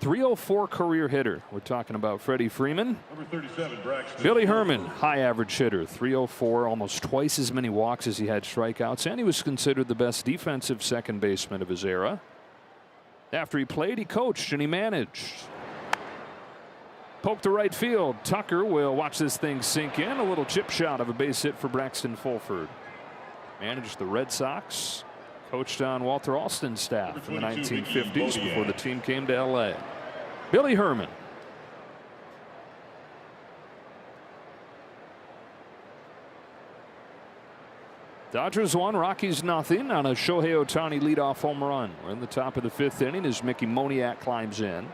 [SPEAKER 4] 304 career hitter. We're talking about Freddie Freeman.
[SPEAKER 6] Number 37, Braxton.
[SPEAKER 4] Billy Herman, high average hitter, 304, almost twice as many walks as he had strikeouts, and he was considered the best defensive second baseman of his era. After he played, he coached and he managed. Poke to right field. Tucker will watch this thing sink in. A little chip shot of a base hit for Braxton Fulford. Managed the Red Sox. Coached on Walter Alston's staff in the 1950s before the team came to L.A. Billy Herman. Dodgers 1, Rockies nothing on a Shohei Ohtani leadoff home run. We're in the top of the 5th inning as Mickey Moniak climbs in.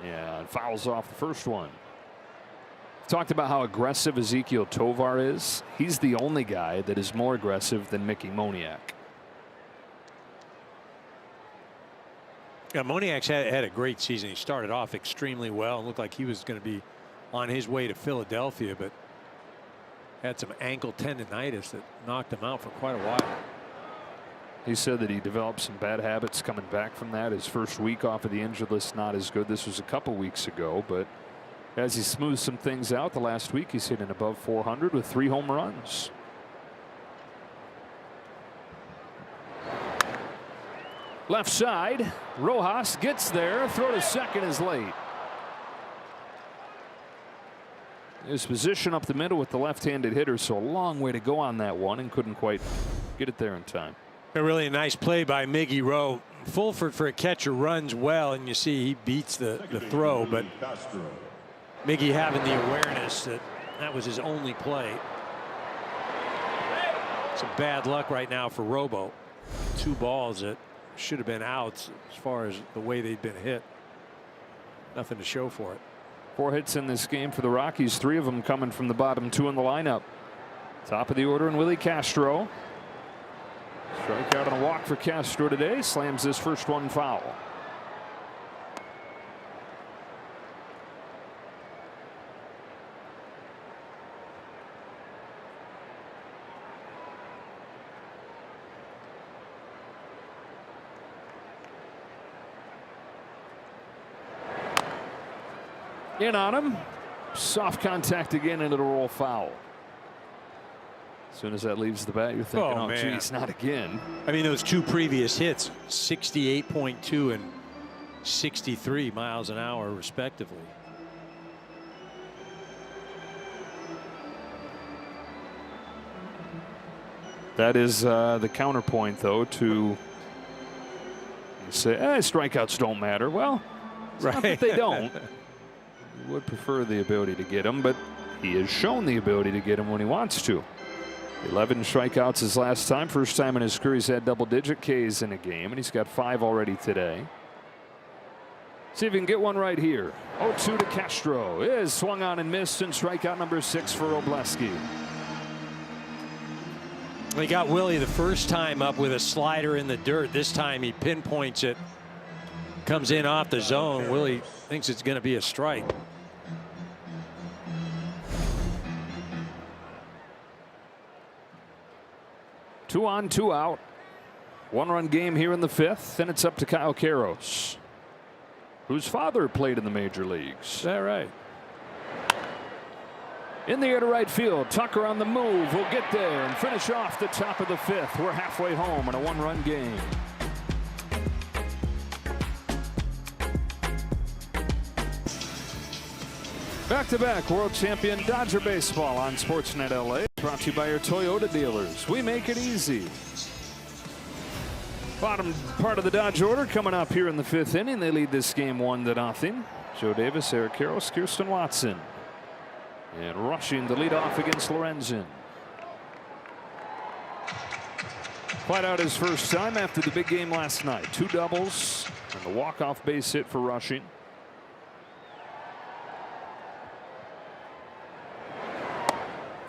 [SPEAKER 4] And fouls off the first one. Talked about how aggressive Ezequiel Tovar is. He's the only guy that is more aggressive than Mickey Moniak.
[SPEAKER 5] Yeah, Moniak's had a great season. He started off extremely well and looked like he was going to be on his way to Philadelphia, but had some ankle tendonitis that knocked him out for quite a while.
[SPEAKER 4] He said that he developed some bad habits coming back from that. His first week off of the injured list not as good. This was a couple weeks ago, but as he smoothed some things out the last week, he's hitting above 400 with 3 home runs. Left side, Rojas gets there. Throw to second is late. His position up the middle with the left-handed hitter, so a long way to go on that one, and couldn't quite get it there in time.
[SPEAKER 5] A really nice play by Miggy Rowe. Fulford, for a catcher, runs well, and you see he beats the throw, but Miggy having the awareness that was his only play. Some bad luck right now for Robo. 2 balls that should have been outs as far as the way they'd been hit. Nothing to show for it.
[SPEAKER 4] 4 hits in this game for the Rockies, 3 of them coming from the bottom 2 in the lineup. Top of the order, and Willie Castro. Strikeout and a walk for Castro today. Slams this first one foul. In on him. Soft contact again, and it'll roll foul. As soon as that leaves the bat, you're thinking, oh geez, not again.
[SPEAKER 5] I mean, those 2 previous hits, 68.2 and 63 miles an hour, respectively.
[SPEAKER 4] That is the counterpoint, though, to say, strikeouts don't matter. Well, it's not that they don't. You would prefer the ability to get him, but he has shown the ability to get him when he wants to. 11 strikeouts his last time. First time in his career he's had double-digit Ks in a game, and he's got 5 already today. See if he can get one right here. 0-2 to Castro. Is swung on and missed, and strikeout number 6 for Robleski.
[SPEAKER 5] He got Willie the first time up with a slider in the dirt. This time he pinpoints it. Comes in off the zone. Willie thinks it's going to be a strike.
[SPEAKER 4] Two on, 2 out. 1-run game here in the 5th, and it's up to Kyle Karros, whose father played in the major leagues.
[SPEAKER 5] Is that right?
[SPEAKER 4] In the air to right field. Tucker on the move. Will get there and finish off the top of the 5th. We're halfway home in a 1-run game. Back-to-back world champion Dodger baseball on Sportsnet LA. Brought to you by your Toyota dealers. We make it easy. Bottom part of the Dodge order coming up here in the 5th inning. They lead this game 1-0. Joe Davis, Eric Karros, Kirsten Watson. And rushing the lead off against Lorenzen. Quite out his first time after the big game last night. 2 doubles and the walk-off base hit for rushing.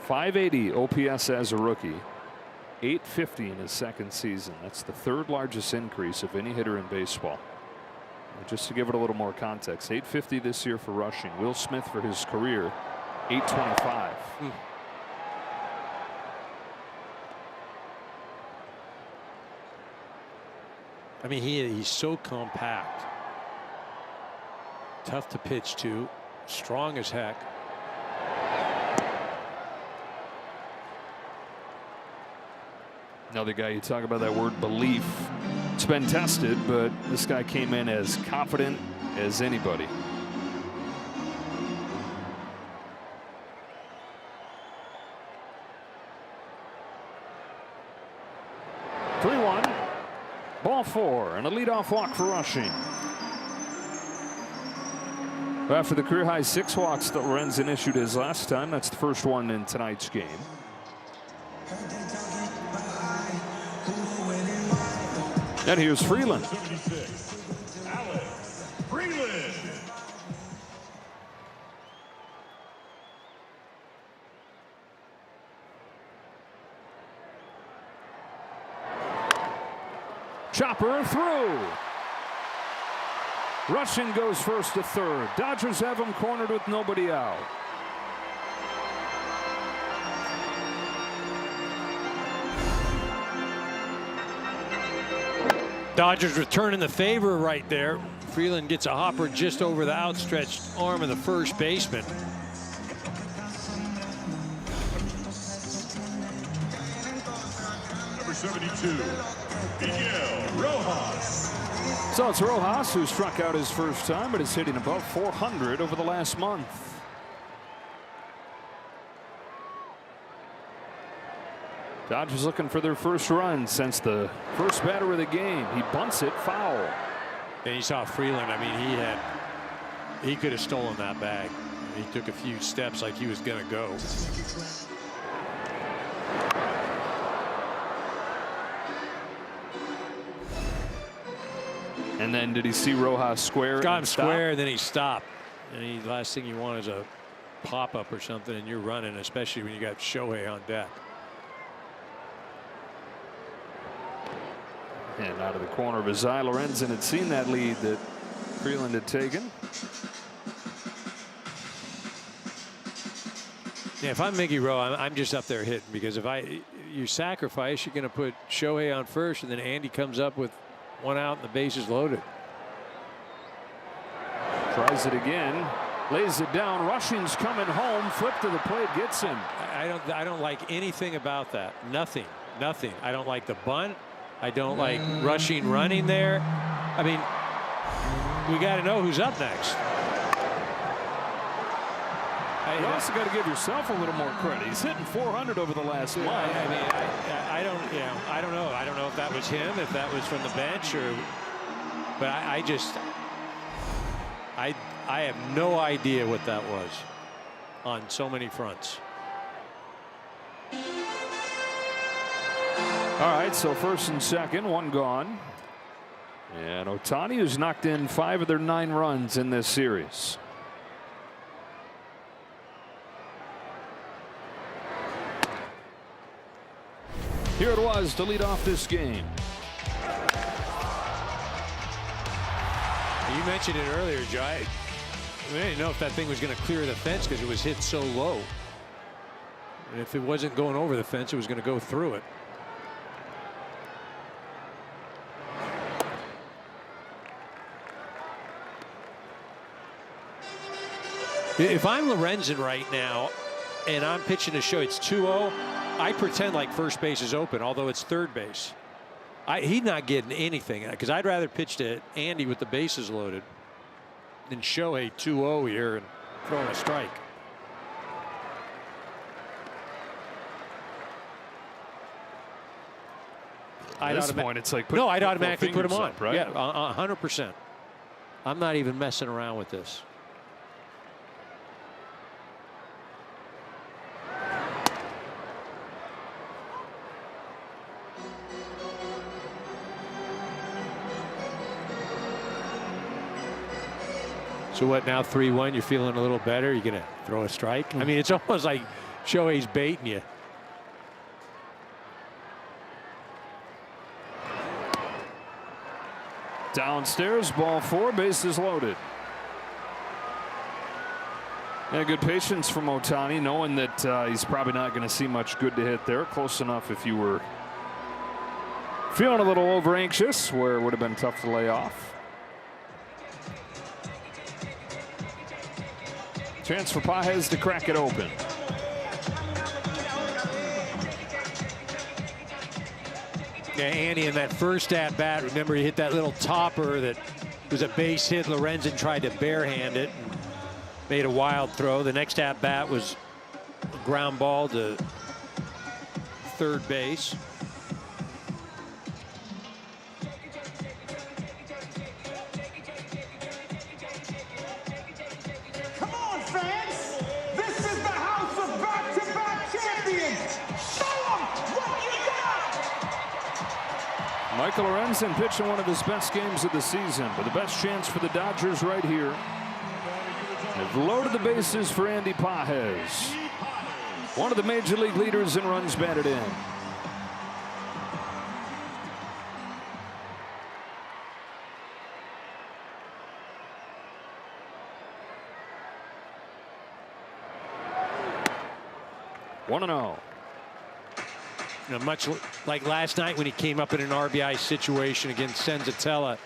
[SPEAKER 4] .580 OPS as a rookie. .850 in his second season. That's the 3rd largest increase of any hitter in baseball. And just to give it a little more context, .850 this year for rushing. Will Smith for his career, .825.
[SPEAKER 5] I mean, he's so compact. Tough to pitch to. Strong as heck.
[SPEAKER 4] Another guy, you talk about that word belief. It's been tested, but this guy came in as confident as anybody. Ball 4 and a leadoff walk for rushing. After the career-high 6 walks that Lorenzen issued his last time, that's the first one in tonight's game. And here's Freeland. Chopper through. Rushing goes first to third. Dodgers have him cornered with nobody out.
[SPEAKER 5] Dodgers returning the favor right there. Freeland gets a hopper just over the outstretched arm of the first baseman.
[SPEAKER 6] Number 72, Miguel Rojas.
[SPEAKER 4] So it's Rojas who struck out his first time, but is hitting above 400 over the last month. Dodgers looking for their first run since the first batter of the game. He bunts it foul.
[SPEAKER 5] And you saw Freeland. I mean, he could have stolen that bag. He took a few steps like he was going to go.
[SPEAKER 4] And then did he see Rojas square?
[SPEAKER 5] Got him square, and then he stopped. And the last thing you want is a pop-up or something, and you're running, especially when you got Shohei on deck.
[SPEAKER 4] And out of the corner of his eye, Lorenzen had seen that lead that Freeland had taken.
[SPEAKER 5] Yeah, if I'm Miggy Rowe, I'm just up there hitting, because if you sacrifice, you're going to put Shohei on first, and then Andy comes up with one out and the bases loaded.
[SPEAKER 4] Tries it again, lays it down. Rushing's coming home. Flip to the plate, gets him.
[SPEAKER 5] I don't like anything about that. Nothing. I don't like the bunt. I don't like Rushing running there. I mean, we got to know who's up next.
[SPEAKER 4] You also got to give yourself a little more credit. He's hitting 400 over the last month.
[SPEAKER 5] I mean, I don't know. I don't know if that was him, if that was from the bench, but I have no idea what that was on so many fronts.
[SPEAKER 4] All right, so first and second, one gone. And Ohtani has knocked in 5 of their 9 runs in this series. Here it was to lead off this game.
[SPEAKER 5] You mentioned it earlier, Jai. We didn't know if that thing was going to clear the fence because it was hit so low. And if it wasn't going over the fence, it was going to go through it. If I'm Lorenzen right now and I'm pitching to show it's 2-0, I pretend like first base is open, although it's third base. He's not getting anything, because I'd rather pitch to Andy with the bases loaded than Shohei 2-0 here and throwing a strike.
[SPEAKER 4] At this point, it's like
[SPEAKER 5] I'd automatically put him on.
[SPEAKER 4] Up, right?
[SPEAKER 5] Yeah, 100%. I'm not even messing around with this. So what now, 3-1, you're feeling a little better? You're going to throw a strike? I mean, it's almost like Shohei's baiting you.
[SPEAKER 4] Downstairs, ball 4, bases loaded. Yeah, good patience from Ohtani, knowing that he's probably not going to see much good to hit there. Close enough if you were feeling a little over anxious, where it would have been tough to lay off. Chance for Pages to crack it open.
[SPEAKER 5] Yeah, Andy, in that first at bat, remember he hit that little topper that was a base hit. Lorenzen tried to barehand it and made a wild throw. The next at bat was a ground ball to third base.
[SPEAKER 4] Michael Lorenzen pitching one of his best games of the season, but the best chance for the Dodgers right here. They've loaded the bases for Andy Pages, one of the major league leaders in runs batted in. One and oh.
[SPEAKER 5] Much like last night when he came up in an RBI situation against Senzatella.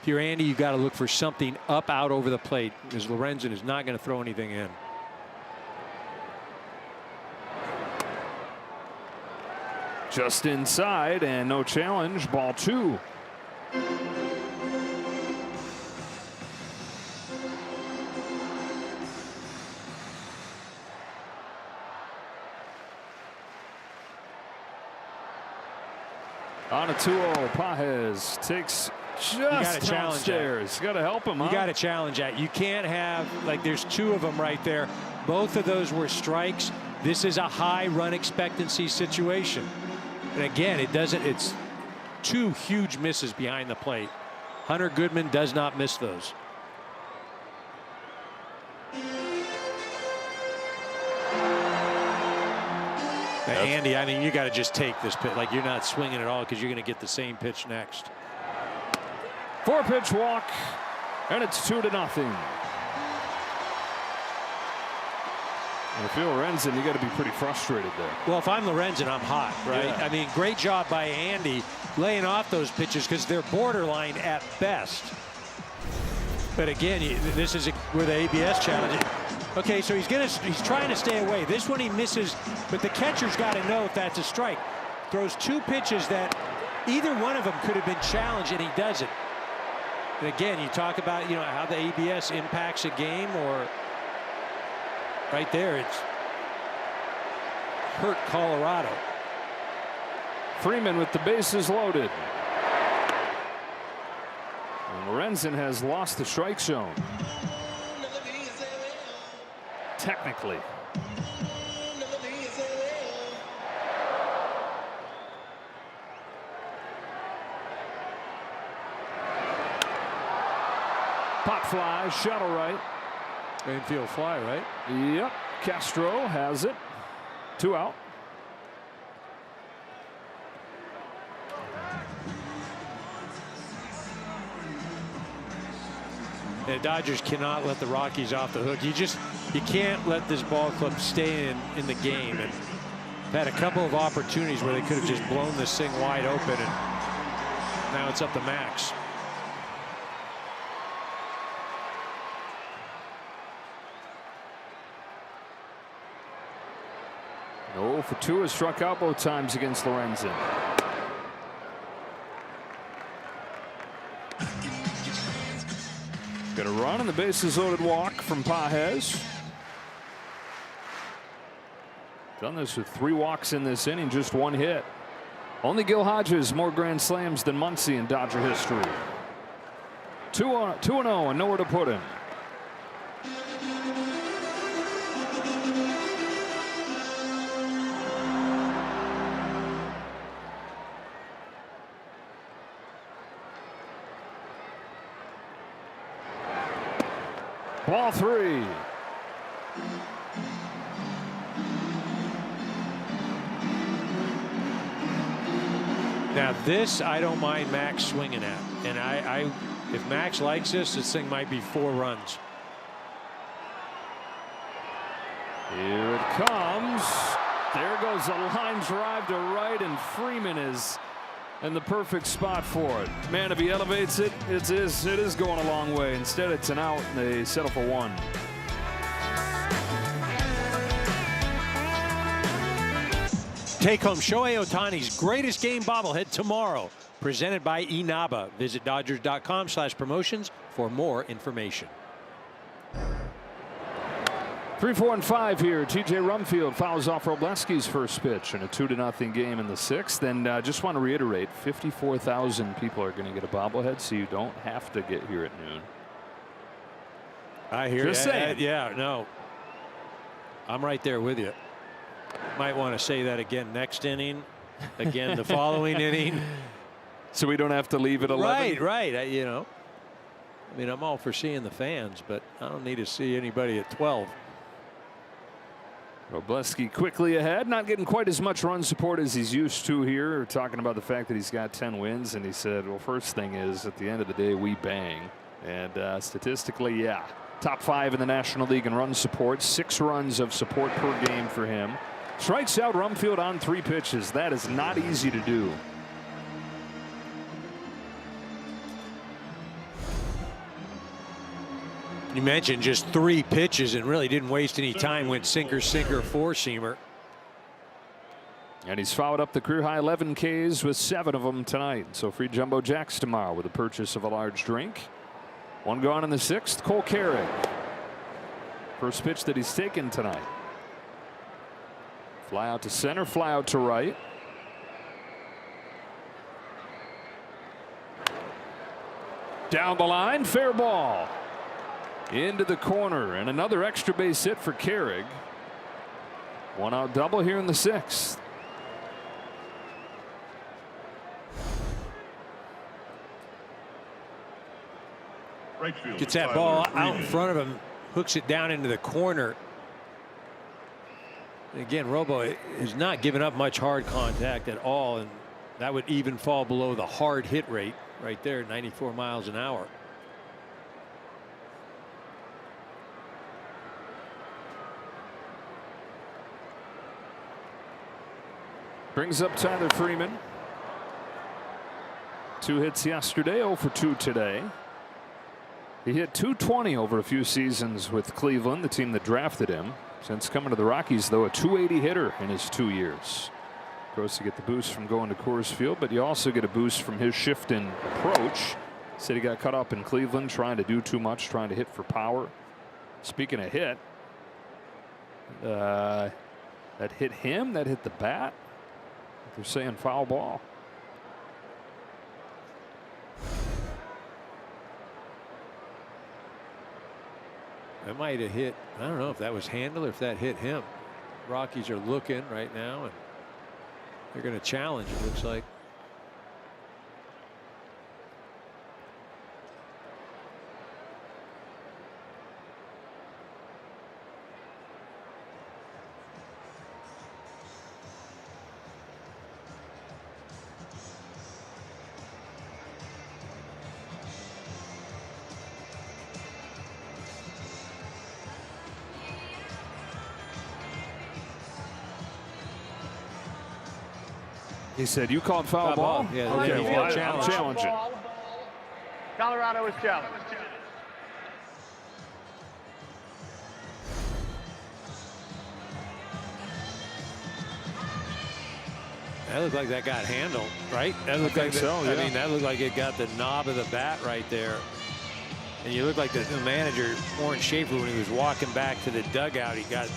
[SPEAKER 5] If you're Andy, you got to look for something up out over the plate, because Lorenzen is not going to throw anything in.
[SPEAKER 4] Just inside and no challenge. Ball 2. On a 2-0, Pages takes just downstairs. Got to help him.
[SPEAKER 5] You got to challenge that. You can't have, like, there's 2 of them right there. Both of those were strikes. This is a high run expectancy situation. And again, it's 2 huge misses behind the plate. Hunter Goodman does not miss those. Andy, I mean, you got to just take this pitch. Like, you're not swinging at all, because you're going to get the same pitch next.
[SPEAKER 4] 4-pitch walk, and it's 2-0. If you're Lorenzen, you got to be pretty frustrated there.
[SPEAKER 5] Well, if I'm Lorenzen, I'm hot, right?
[SPEAKER 4] Yeah.
[SPEAKER 5] I mean, great job by Andy laying off those pitches, because they're borderline at best. But again, this is where the ABS challenge. Okay, so he's trying to stay away. This one he misses, but the catcher's got to know if that's a strike. Throws 2 pitches that either one of them could have been challenged, and he doesn't. And again, you talk about, how the ABS impacts a game, or right there, it's hurt Colorado.
[SPEAKER 4] Freeman with the bases loaded. And Lorenzen has lost the strike zone. Technically. Pop fly, shuttle right.
[SPEAKER 5] Infield fly, right?
[SPEAKER 4] Yep. Castro has it. 2 out.
[SPEAKER 5] The Dodgers cannot let the Rockies off the hook. You can't let this ball club stay in the game. And had a couple of opportunities where they could have just blown this thing wide open, and now it's up to Max.
[SPEAKER 4] No for 2 has struck out both times against Lorenzen. Got a run and the bases loaded walk from Pages. Done this with 3 walks in this inning, just 1 hit. Only Gil Hodges more grand slams than Muncy in Dodger history. 2-0 and nowhere to put him. Ball 3.
[SPEAKER 5] Now this, I don't mind Max swinging at, and if Max likes this thing might be 4 runs.
[SPEAKER 4] Here it comes. There goes a line drive to right, and Freeman is in the perfect spot for it. Man, if he elevates it, it is going a long way. Instead, it's an out, and they settle for 1.
[SPEAKER 5] Take home Shohei Ohtani's greatest game bobblehead tomorrow, presented by Inaba. Visit Dodgers.com/promotions for more information.
[SPEAKER 4] 3, 4, and 5 here. T.J. Rumfield fouls off Robleski's first pitch in a 2-0 game in the 6th. And just want to reiterate, 54,000 people are going to get a bobblehead, so you don't have to get here at noon.
[SPEAKER 5] I hear
[SPEAKER 4] Just saying.
[SPEAKER 5] Yeah, no. I'm right there with you. Might want to say that again next inning, again the following inning.
[SPEAKER 4] So we don't have to leave at 11.
[SPEAKER 5] Right. You know, I mean, I'm all for seeing the fans, but I don't need to see anybody at 12.
[SPEAKER 4] Robleski quickly ahead, not getting quite as much run support as he's used to here. We're talking about the fact that he's got 10 wins, and he said, well, first thing is, at the end of the day, we bang. And statistically, yeah, top 5 in the National League in run support, 6 runs of support per game for him. Strikes out Rumfield on 3 pitches. That is not easy to do.
[SPEAKER 5] You mentioned just 3 pitches and really didn't waste any time with sinker, 4-seamer.
[SPEAKER 4] And he's fouled up the career high 11 Ks with 7 of them tonight. So free jumbo jacks tomorrow with the purchase of a large drink. 1 gone in the 6th. Cole Carrick. First pitch that he's taken tonight. Fly out to center, fly out to right. Down the line, fair ball. Into the corner, and another extra base hit for Carrick. 1 out double here in the 6th.
[SPEAKER 5] Gets that ball out in front of him, hooks it down into the corner. And again, Robo has not given up much hard contact at all, and that would even fall below the hard hit rate right there, 94 miles an hour.
[SPEAKER 4] Brings up Tyler Freeman. 2 hits yesterday, 0 for 2 today. He hit .220 over a few seasons with Cleveland, the team that drafted him. Since coming to the Rockies, though, a .280 hitter in his 2 years. Of course, you get the boost from going to Coors Field, but you also get a boost from his shift in approach. Said he got caught up in Cleveland trying to do too much, trying to hit for power. Speaking of hit, that hit him, that hit the bat. They're saying foul ball.
[SPEAKER 5] That might have hit. I don't know if that was Handel or if that hit him. Rockies are looking right now, and they're going to challenge, it looks like.
[SPEAKER 4] He said, you called foul ball?
[SPEAKER 5] Yeah,
[SPEAKER 4] okay, well, I'm challenging.
[SPEAKER 8] Colorado is challenged.
[SPEAKER 5] That looked like that got handled, right? That looked like
[SPEAKER 4] so, yeah.
[SPEAKER 5] I mean, that looked like it got the knob of the bat right there. And you look like the manager, Warren Schaefer, when he was walking back to the dugout, he got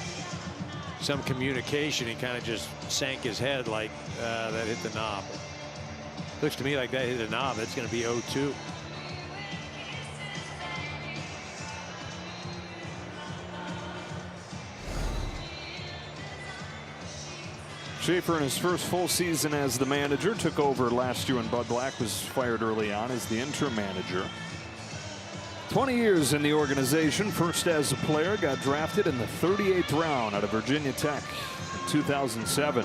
[SPEAKER 5] some communication. He kind of just sank his head like that hit the knob. Looks to me like that hit the knob. That's going to be 0-2.
[SPEAKER 4] Schaefer, in his first full season as the manager, took over last year when Bud Black was fired early on as the interim manager. 20 years in the organization, first as a player, got drafted in the 38th round out of Virginia Tech in 2007.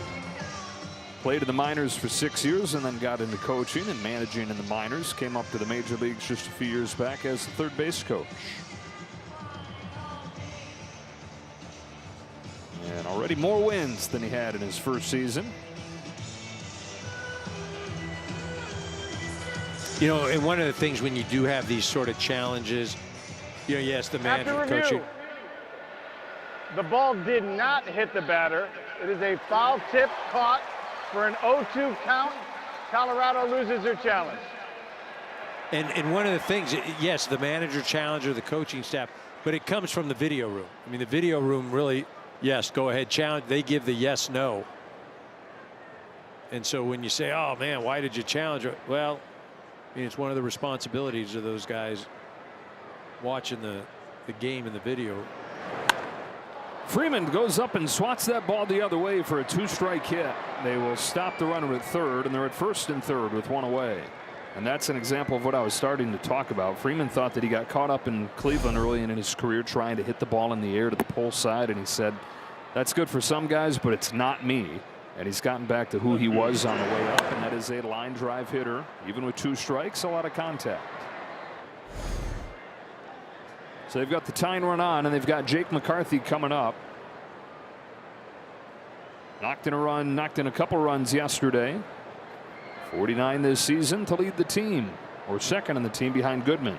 [SPEAKER 4] Played in the minors for 6 years and then got into coaching and managing in the minors. Came up to the major leagues just a few years back as the third base coach. And already more wins than he had in his first season.
[SPEAKER 5] You know, and one of the things when you do have these sort of challenges, you know, yes, the manager coaching.
[SPEAKER 8] The ball did not hit the batter. It is a foul tip caught for an 0-2 count. Colorado loses their challenge.
[SPEAKER 5] And one of the things, yes, the manager challenge or the coaching staff, but it comes from the video room. I mean, the video room really, yes, go ahead, challenge. They give the yes, no. And so when you say, oh, man, why did you challenge? Well, I mean, it's one of the responsibilities of those guys watching the game in the video.
[SPEAKER 4] Freeman goes up and swats that ball the other way for a 2-strike hit. They will stop the runner at third, and they're at first and third with 1 away. And that's an example of what I was starting to talk about. Freeman thought that he got caught up in Cleveland early in his career trying to hit the ball in the air to the pole side, and he said that's good for some guys, but it's not me. And he's gotten back to who he was on the way up, and that is a line drive hitter. Even with 2 strikes, a lot of contact. So they've got the tying run on, and they've got Jake McCarthy coming up. Knocked in a couple runs yesterday. 49 this season to lead the team, or second in the team behind Goodman.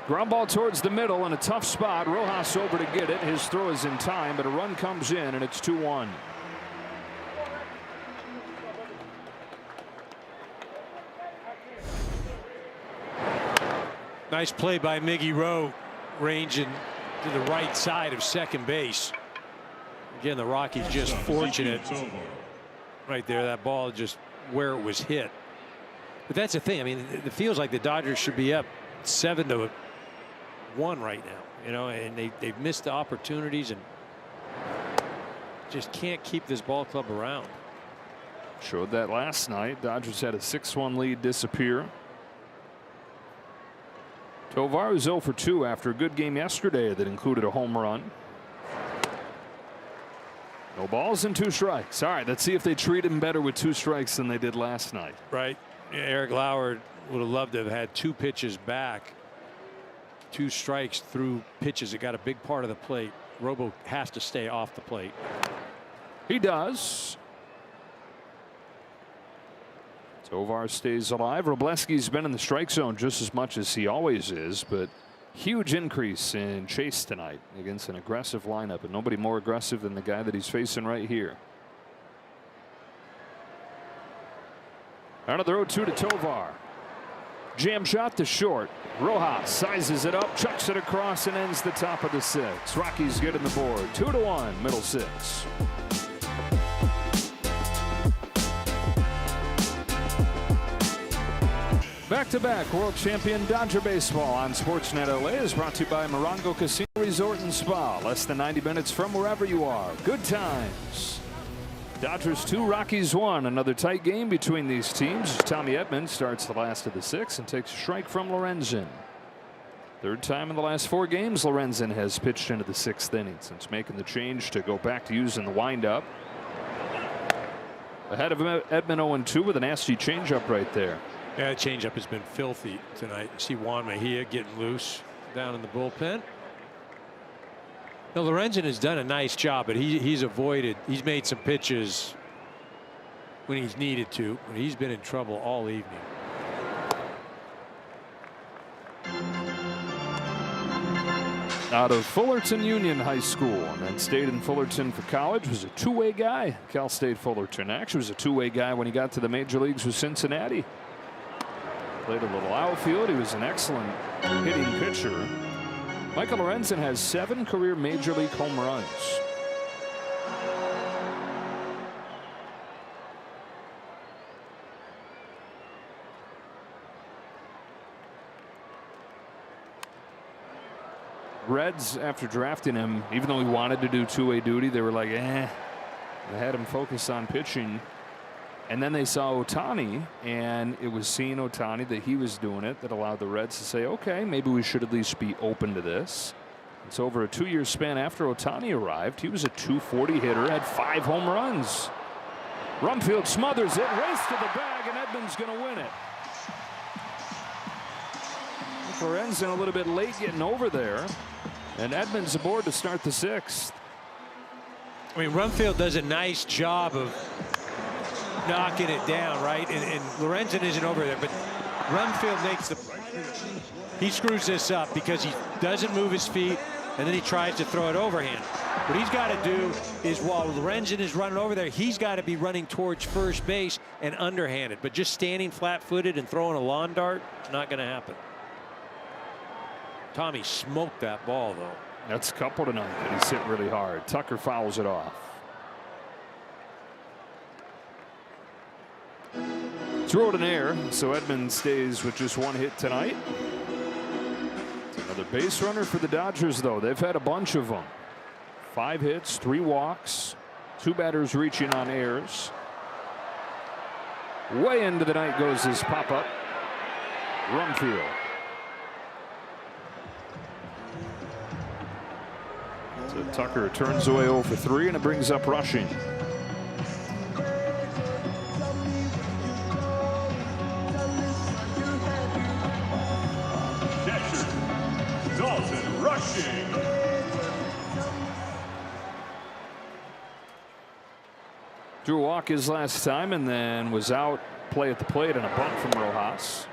[SPEAKER 4] Ground ball towards the middle in a tough spot. Rojas over to get it. His throw is in time, but a run comes in, and it's 2-1.
[SPEAKER 5] Nice play by Miggy Rowe, ranging to the right side of second base. Again, the Rockies just fortunate right there. That ball just where it was hit. But that's the thing. I mean, it feels like the Dodgers should be up 7-1 right now, you know, and they've missed the opportunities and just can't keep this ball club around.
[SPEAKER 4] Showed that last night. Dodgers had a 6-1 lead disappear. Tovar was 0 for 2 after a good game yesterday that included a home run. No balls and 2 strikes. All right, let's see if they treat him better with 2 strikes than they did last night.
[SPEAKER 5] Right. Eric Lauer would have loved to have had 2 pitches back. 2 strikes through pitches that got a big part of the plate. Robo has to stay off the plate.
[SPEAKER 4] He does. Tovar stays alive. Robleski's been in the strike zone just as much as he always is, but huge increase in chase tonight against an aggressive lineup, and nobody more aggressive than the guy that he's facing right here. Out of the 0-2 to Tovar. Jam shot to short. Rojas sizes it up, chucks it across, and ends the top of the 6th. Rockies getting the board. 2-1, middle 6. Back-to-back world champion Dodger baseball on Sportsnet LA is brought to you by Morongo Casino Resort and Spa. Less than 90 minutes from wherever you are. Good times. Dodgers 2, Rockies 1. Another tight game between these teams. Tommy Edman starts the last of the 6 and takes a strike from Lorenzen. 3rd time in the last 4 games Lorenzen has pitched into the 6th inning since making the change to go back to using the windup. Ahead of Edman 0-2 with a nasty changeup right there.
[SPEAKER 5] Yeah, the changeup has been filthy tonight. You see Juan Mejia getting loose down in the bullpen. Now, Lorenzen has done a nice job, but he's made some pitches when he's needed to, but he's been in trouble all evening.
[SPEAKER 4] Out of Fullerton Union High School and then stayed in Fullerton for college. Was a 2-way guy. Cal State Fullerton. Actually was a 2-way guy when he got to the major leagues with Cincinnati. Played a little outfield. He was an excellent hitting pitcher. Michael Lorenzen has 7 career major league home runs. Reds, after drafting him, even though he wanted to do 2-way duty, they were like, eh. They had him focus on pitching. And then they saw Ohtani, and it was seeing Ohtani that he was doing it that allowed the Reds to say, okay, maybe we should at least be open to this. It's over a 2-year span after Ohtani arrived. He was a .240 hitter, had 5 home runs. Rumfield smothers it, race to the bag, and Edman's going to win it. Lorenzen a little bit late getting over there, and Edman's aboard to start the 6th.
[SPEAKER 5] I mean, Rumfield does a nice job of knocking it down, right? And Lorenzen isn't over there, but Rumfield makes he screws this up because he doesn't move his feet, and then he tries to throw it overhand. What he's got to do is, while Lorenzen is running over there, he's got to be running towards first base and underhanded. But just standing flat-footed and throwing a lawn dart, not going to happen. Tommy smoked that ball, though.
[SPEAKER 4] That's a couple tonight that he's hit really hard. Tucker fouls it off. Throw it in air, so Edman stays with just 1 hit tonight. It's another base runner for the Dodgers, though. They've had a bunch of them. 5 hits, 3 walks, 2 batters reaching on errors. Way into the night goes his pop-up. Rumfield. So Tucker turns away 0 for 3, and it brings up Rushing. Drew a walk his last time and then was out play at the plate and a bunt from Rojas.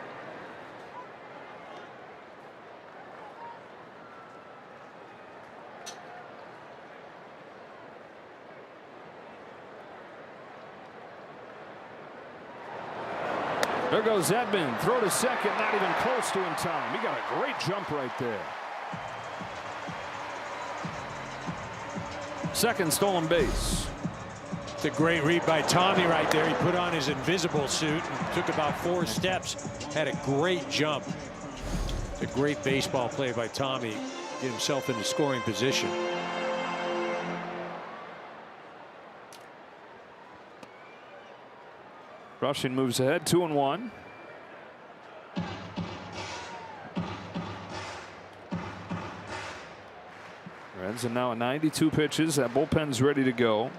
[SPEAKER 4] There goes Edman. Throw to second, not even close to in time. He got a great jump right there. Second stolen base.
[SPEAKER 5] It's a great read by Tommy right there. He put on his invisible suit and took about 4 steps. Had a great jump. It's a great baseball play by Tommy. Get himself into scoring position.
[SPEAKER 4] Rushing moves ahead 2-1. Reds are now at 92 pitches. That bullpen's ready to go.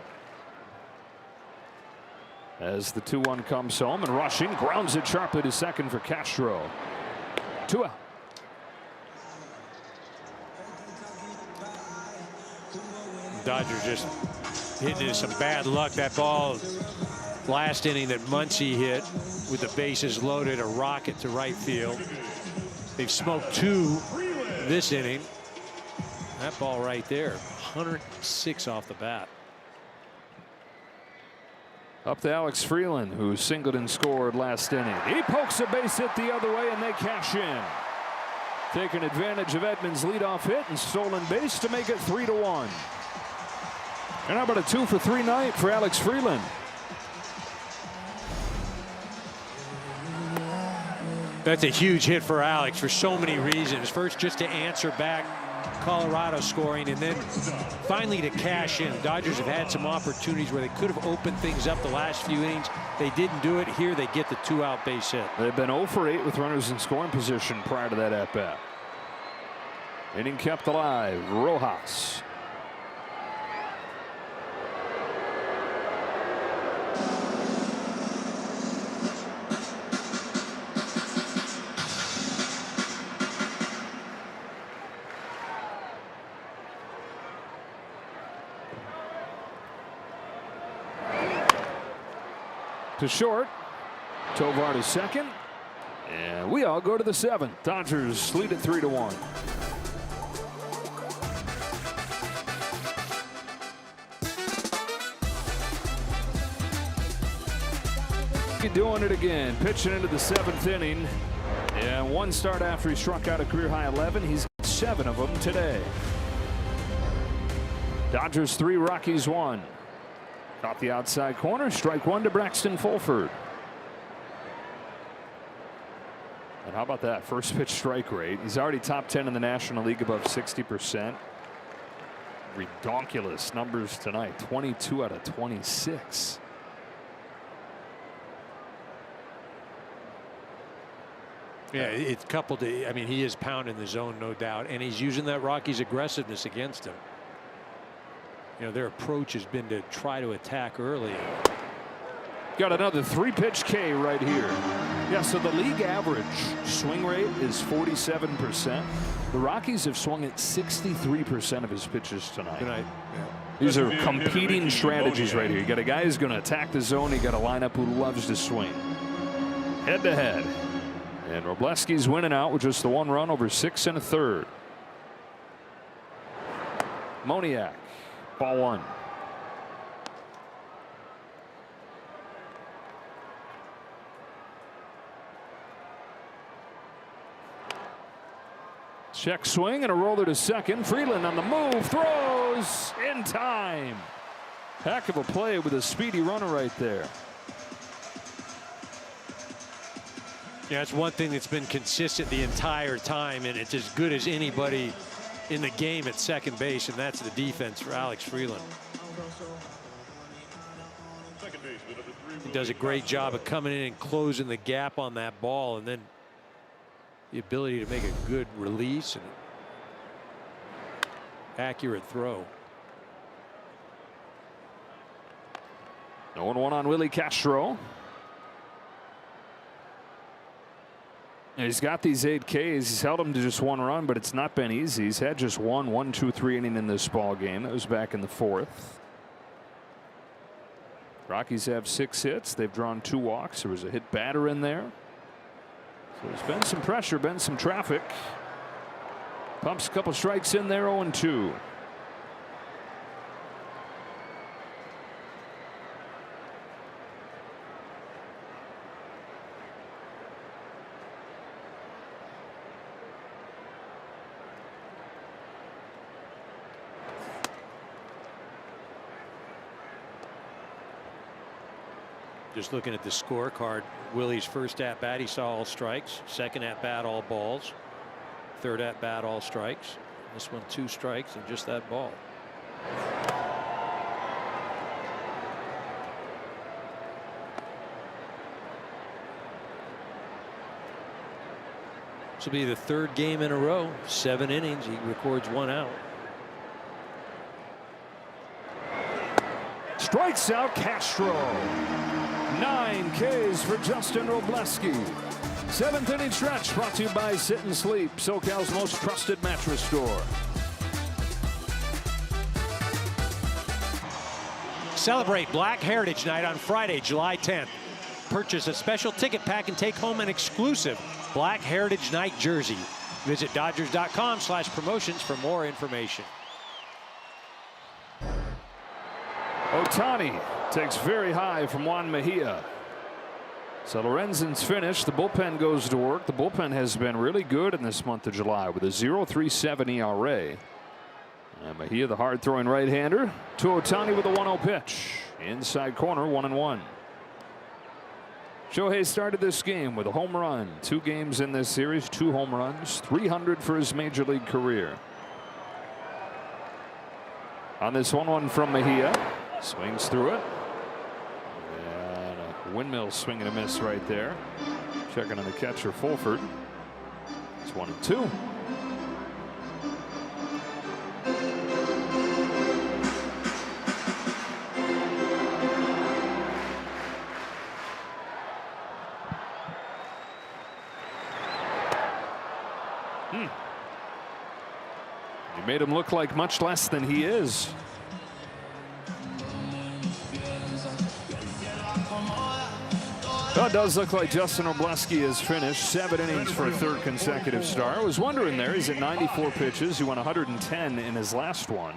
[SPEAKER 4] As the 2-1 comes home, and Rushing grounds it sharply to second for Castro. 2 out.
[SPEAKER 5] Dodgers just hitting into some bad luck. That ball last inning that Muncy hit with the bases loaded, a rocket to right field. They've smoked 2 this inning. That ball right there, 106 off the bat.
[SPEAKER 4] Up to Alex Freeland, who singled and scored last inning. He pokes a base hit the other way, and they cash in. Taking advantage of Edman's leadoff hit and stolen base to make it 3-1. And how about a 2 for 3 night for Alex Freeland?
[SPEAKER 5] That's a huge hit for Alex for so many reasons. First, just to answer back Colorado scoring, and then finally to cash in. Dodgers have had some opportunities where they could have opened things up the last few innings. They didn't do it. Here they get the 2-out base hit.
[SPEAKER 4] They've been 0 for 8 with runners in scoring position prior to that at-bat. Inning kept alive. Rojas. To short. Tovar to second. And we all go to the 7th. Dodgers lead at 3-1. Doing it again. Pitching into the 7th inning. And 1 start after he struck out a career high 11. He's got 7 of them today. Dodgers 3, Rockies 1. Off the outside corner, strike 1 to Braxton Fulford. And how about that first pitch strike rate? He's already top 10 in the National League, above 60%. Redonkulous numbers tonight, 22 out of 26.
[SPEAKER 5] Yeah, it's coupled to, I mean, he is pounding the zone, no doubt, and he's using that Rockies aggressiveness against him. You know, their approach has been to try to attack early.
[SPEAKER 4] Got another 3-pitch K right here. Yeah, so the league average swing rate is 47%. The Rockies have swung at 63% of his pitches tonight.
[SPEAKER 5] Yeah.
[SPEAKER 4] These are competing strategies right here. You got a guy who's going to attack the zone. You got a lineup who loves to swing. Head to head. And Robleski's winning out with just the 1 run over 6 1/3. Moniak. Ball 1. Check swing and a roller to second. Freeland on the move, throws in time. Heck of a play with a speedy runner right there.
[SPEAKER 5] Yeah, it's one thing that's been consistent the entire time, and it's as good as anybody in the game at second base, and that's the defense for Alex Freeland. He does a great job of coming in and closing the gap on that ball, and then the ability to make a good release and accurate throw.
[SPEAKER 4] 0-1 on Willie Castro. He's got these 8 Ks. He's held them to just 1 run, but it's not been easy. He's had just 1 1-2-3 inning in this ball game. That was back in the 4th. Rockies have 6 hits. They've drawn 2 walks. There was a hit batter in there. So there's been some pressure, been some traffic. Pumps a couple strikes in there, 0-2.
[SPEAKER 5] Just looking at the scorecard, Willie's first at bat, he saw all strikes. Second at bat, all balls. Third at bat, all strikes. This one, 2 strikes and just that ball. This will be the 3rd game in a row, 7 innings. He records 1 out.
[SPEAKER 4] Strikes out Castro. 9 Ks for Justin Robleski. 7th inning stretch brought to you by Sit and Sleep, SoCal's most trusted mattress store.
[SPEAKER 5] Celebrate Black Heritage Night on Friday, July 10th. Purchase a special ticket pack and take home an exclusive Black Heritage Night jersey. Visit Dodgers.com/promotions for more information.
[SPEAKER 4] Ohtani takes very high from Juan Mejia. So Lorenzen's finished. The bullpen goes to work. The bullpen has been really good in this month of July with a 0.37 ERA. And Mejia, the hard-throwing right-hander, to Ohtani with a 1-0 pitch. Inside corner, 1-1. Shohei started this game with a home run. 2 games in this series, 2 home runs, 300 for his major league career. On this 1-1 from Mejia. Swings through it. And a windmill swing and a miss right there. Checking on the catcher, Fulford. It's 1-2. You made him look like much less than he is. Well, it does look like Justin Robleski has finished 7 innings for a 3rd consecutive start. I was wondering there. He's at 94 pitches. He went 110 in his last one.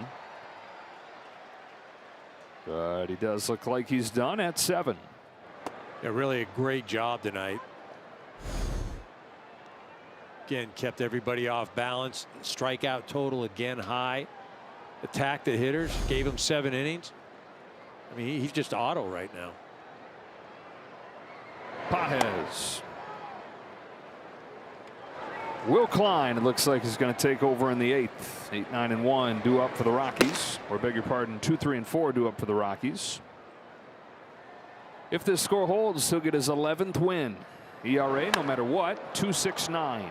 [SPEAKER 4] But he does look like he's done at 7.
[SPEAKER 5] Yeah, really a great job tonight. Again, kept everybody off balance. Strikeout total again high. Attacked the hitters. Gave him 7 innings. I mean, he's just auto right now.
[SPEAKER 4] Pages. Will Klein, it looks like, is going to take over in the 8th. 8, 9, and 1 due up for the Rockies. Or beg your pardon, 2, 3, and 4 due up for the Rockies. If this score holds, he'll get his 11th win. ERA, no matter what, 2.69.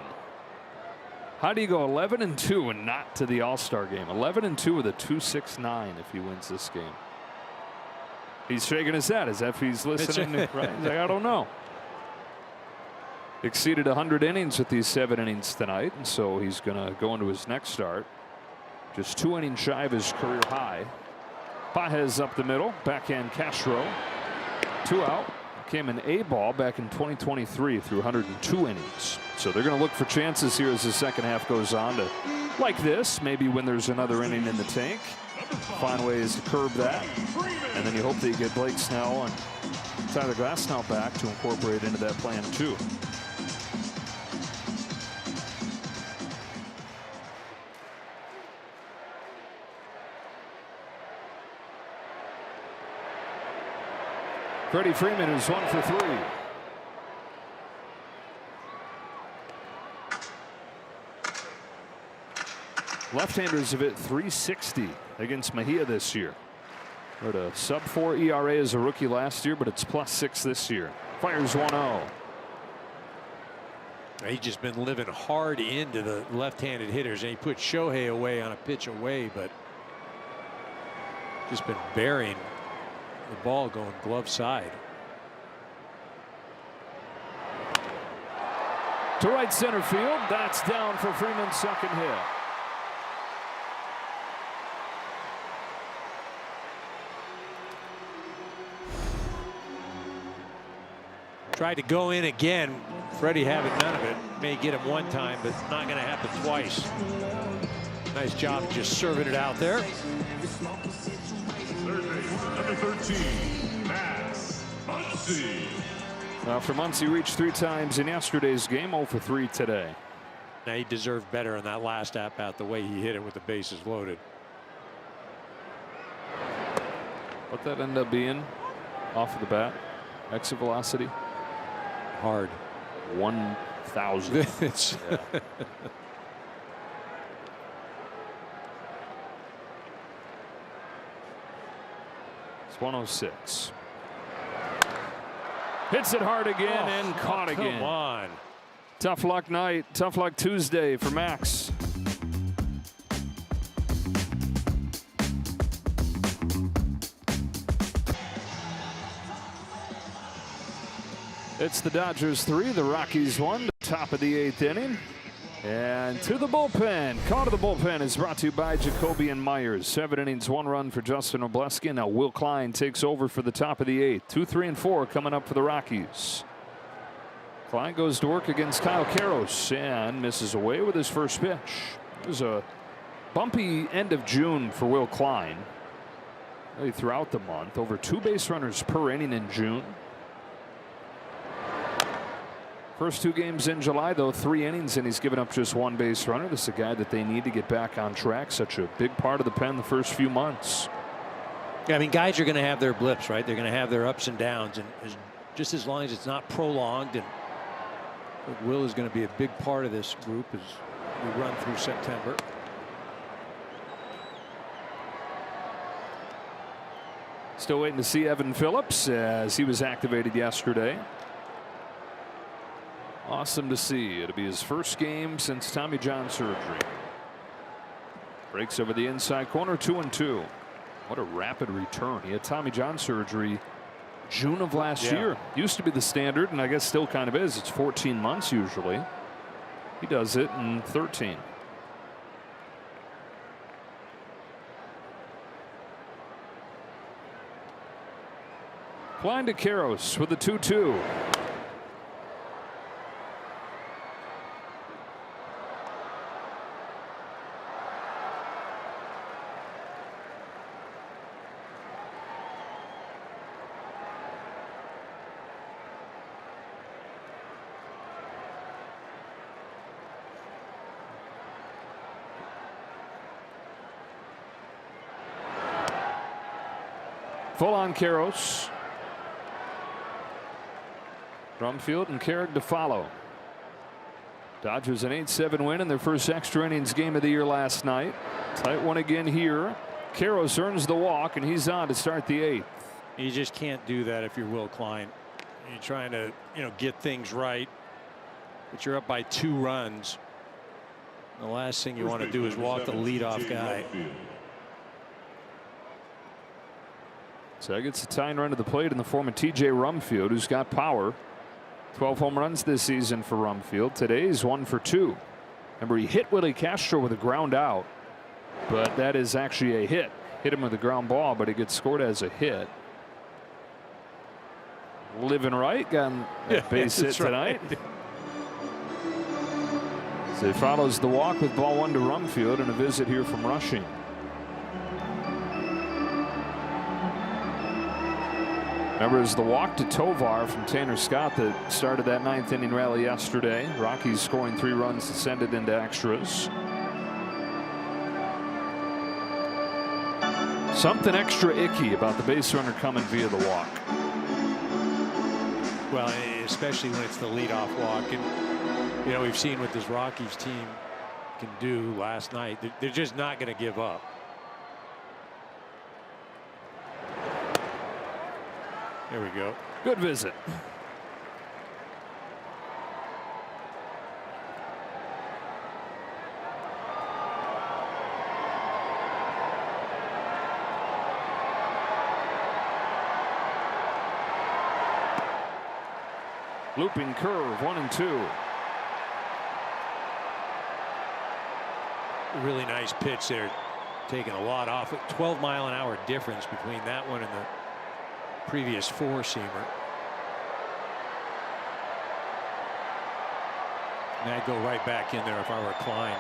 [SPEAKER 4] How do you go 11-2 and not to the All-Star game? 11-2 with a 2.69 if he wins this game. He's shaking his head as if he's listening. Right? He's like, I don't know. Exceeded 100 innings with these 7 innings tonight, and so he's going to go into his next start. Just 2 innings shy of his career high. Pages up the middle. Backhand Castro. 2 out. Came an A ball back in 2023 through 102 innings. So they're going to look for chances here as the second half goes on to, like this, maybe when there's another inning in the tank, find ways to curb that. And then you hope that you get Blake Snell and Tyler Glasnow back to incorporate into that plan too. Freddie Freeman is 1 for 3. Left-handers have hit 360 against Mejia this year. Had a sub-4 ERA as a rookie last year, but it's +6 this year. Fires 1-0.
[SPEAKER 5] He's just been living hard into the left-handed hitters, and he put Shohei away on a pitch away, but just been burying the ball going glove side.
[SPEAKER 4] To right center field. That's down for Freeman's second hit.
[SPEAKER 5] Tried to go in again. Freddie having none of it. May get him one time, but not going to happen twice. Nice job of just serving it out there.
[SPEAKER 6] Number 13, Max Muncy.
[SPEAKER 4] For Muncy, reached 3 times in yesterday's game, 0 for 3 today.
[SPEAKER 5] Now he deserved better on that last at-bat, the way he hit it with the bases loaded.
[SPEAKER 4] What that end up being off of the bat? Exit velocity?
[SPEAKER 5] Hard.
[SPEAKER 4] 1,000.
[SPEAKER 5] It's
[SPEAKER 4] yeah. It's 106. Hits it hard again and caught again.
[SPEAKER 5] Come on.
[SPEAKER 4] Tough luck night. Tough luck Tuesday for Max. It's the Dodgers 3, the Rockies 1, top of the 8th inning. And to the bullpen. Call to the bullpen is brought to you by Jacoby and Myers. 7 innings, 1 run for Justin Obleski. Now Will Klein takes over for the top of the 8th. 2, 3, and 4 coming up for the Rockies. Klein goes to work against Kyle Karros and misses away with his first pitch. It was a bumpy end of June for Will Klein. Really throughout the month, over 2 base runners per inning in June. First 2 games in July, though, 3 innings, and he's given up just 1 base runner. This is a guy that they need to get back on track. Such a big part of the pen the first few months.
[SPEAKER 5] Yeah, I mean, guys are going to have their blips, right? They're going to have their ups and downs, and just as long as it's not prolonged, and Will is going to be a big part of this group as we run through September.
[SPEAKER 4] Still waiting to see Evan Phillips as he was activated yesterday. Awesome to see. It'll be his first game since Tommy John surgery. Breaks over the inside corner, 2-2. What a rapid return. He had Tommy John surgery June of last year. Used to be the standard, and I guess still kind of is. It's 14 months usually. He does it in 13. Klein to Karros with the 2-2. Full on Karros. Rumfield and Carrick to follow. Dodgers an 8-7 win in their first extra innings game of the year last night. Tight one again here. Karros earns the walk, and he's on to start the 8th.
[SPEAKER 5] You just can't do that if you're Will Klein. You're trying to, get things right, but you're up by 2 runs. The last thing you want to do is walk the leadoff guy.
[SPEAKER 4] So gets a tying run to the plate in the form of T.J. Rumfield, who's got power. 12 home runs this season for Rumfield. Today's 1 for 2. Remember, he hit Willie Castro with a ground out, but that is actually a hit. Hit him with a ground ball, but it gets scored as a hit. Living right, got a base hit tonight. Right. So he follows the walk with ball 1 to Rumfield, and a visit here from Rushing. Remember, it was the walk to Tovar from Tanner Scott that started that 9th inning rally yesterday. Rockies scoring 3 runs to send it into extras. Something extra icky about the base runner coming via the walk.
[SPEAKER 5] Well, especially when it's the leadoff walk. And, we've seen what this Rockies team can do last night. They're just not going to give up. There we go.
[SPEAKER 4] Good visit. Looping curve, 1-2.
[SPEAKER 5] Really nice pitch there. Taking a lot off it. 12-mile-an-hour difference between that one and the previous four-seamer. And I'd go right back in there if I were Klein.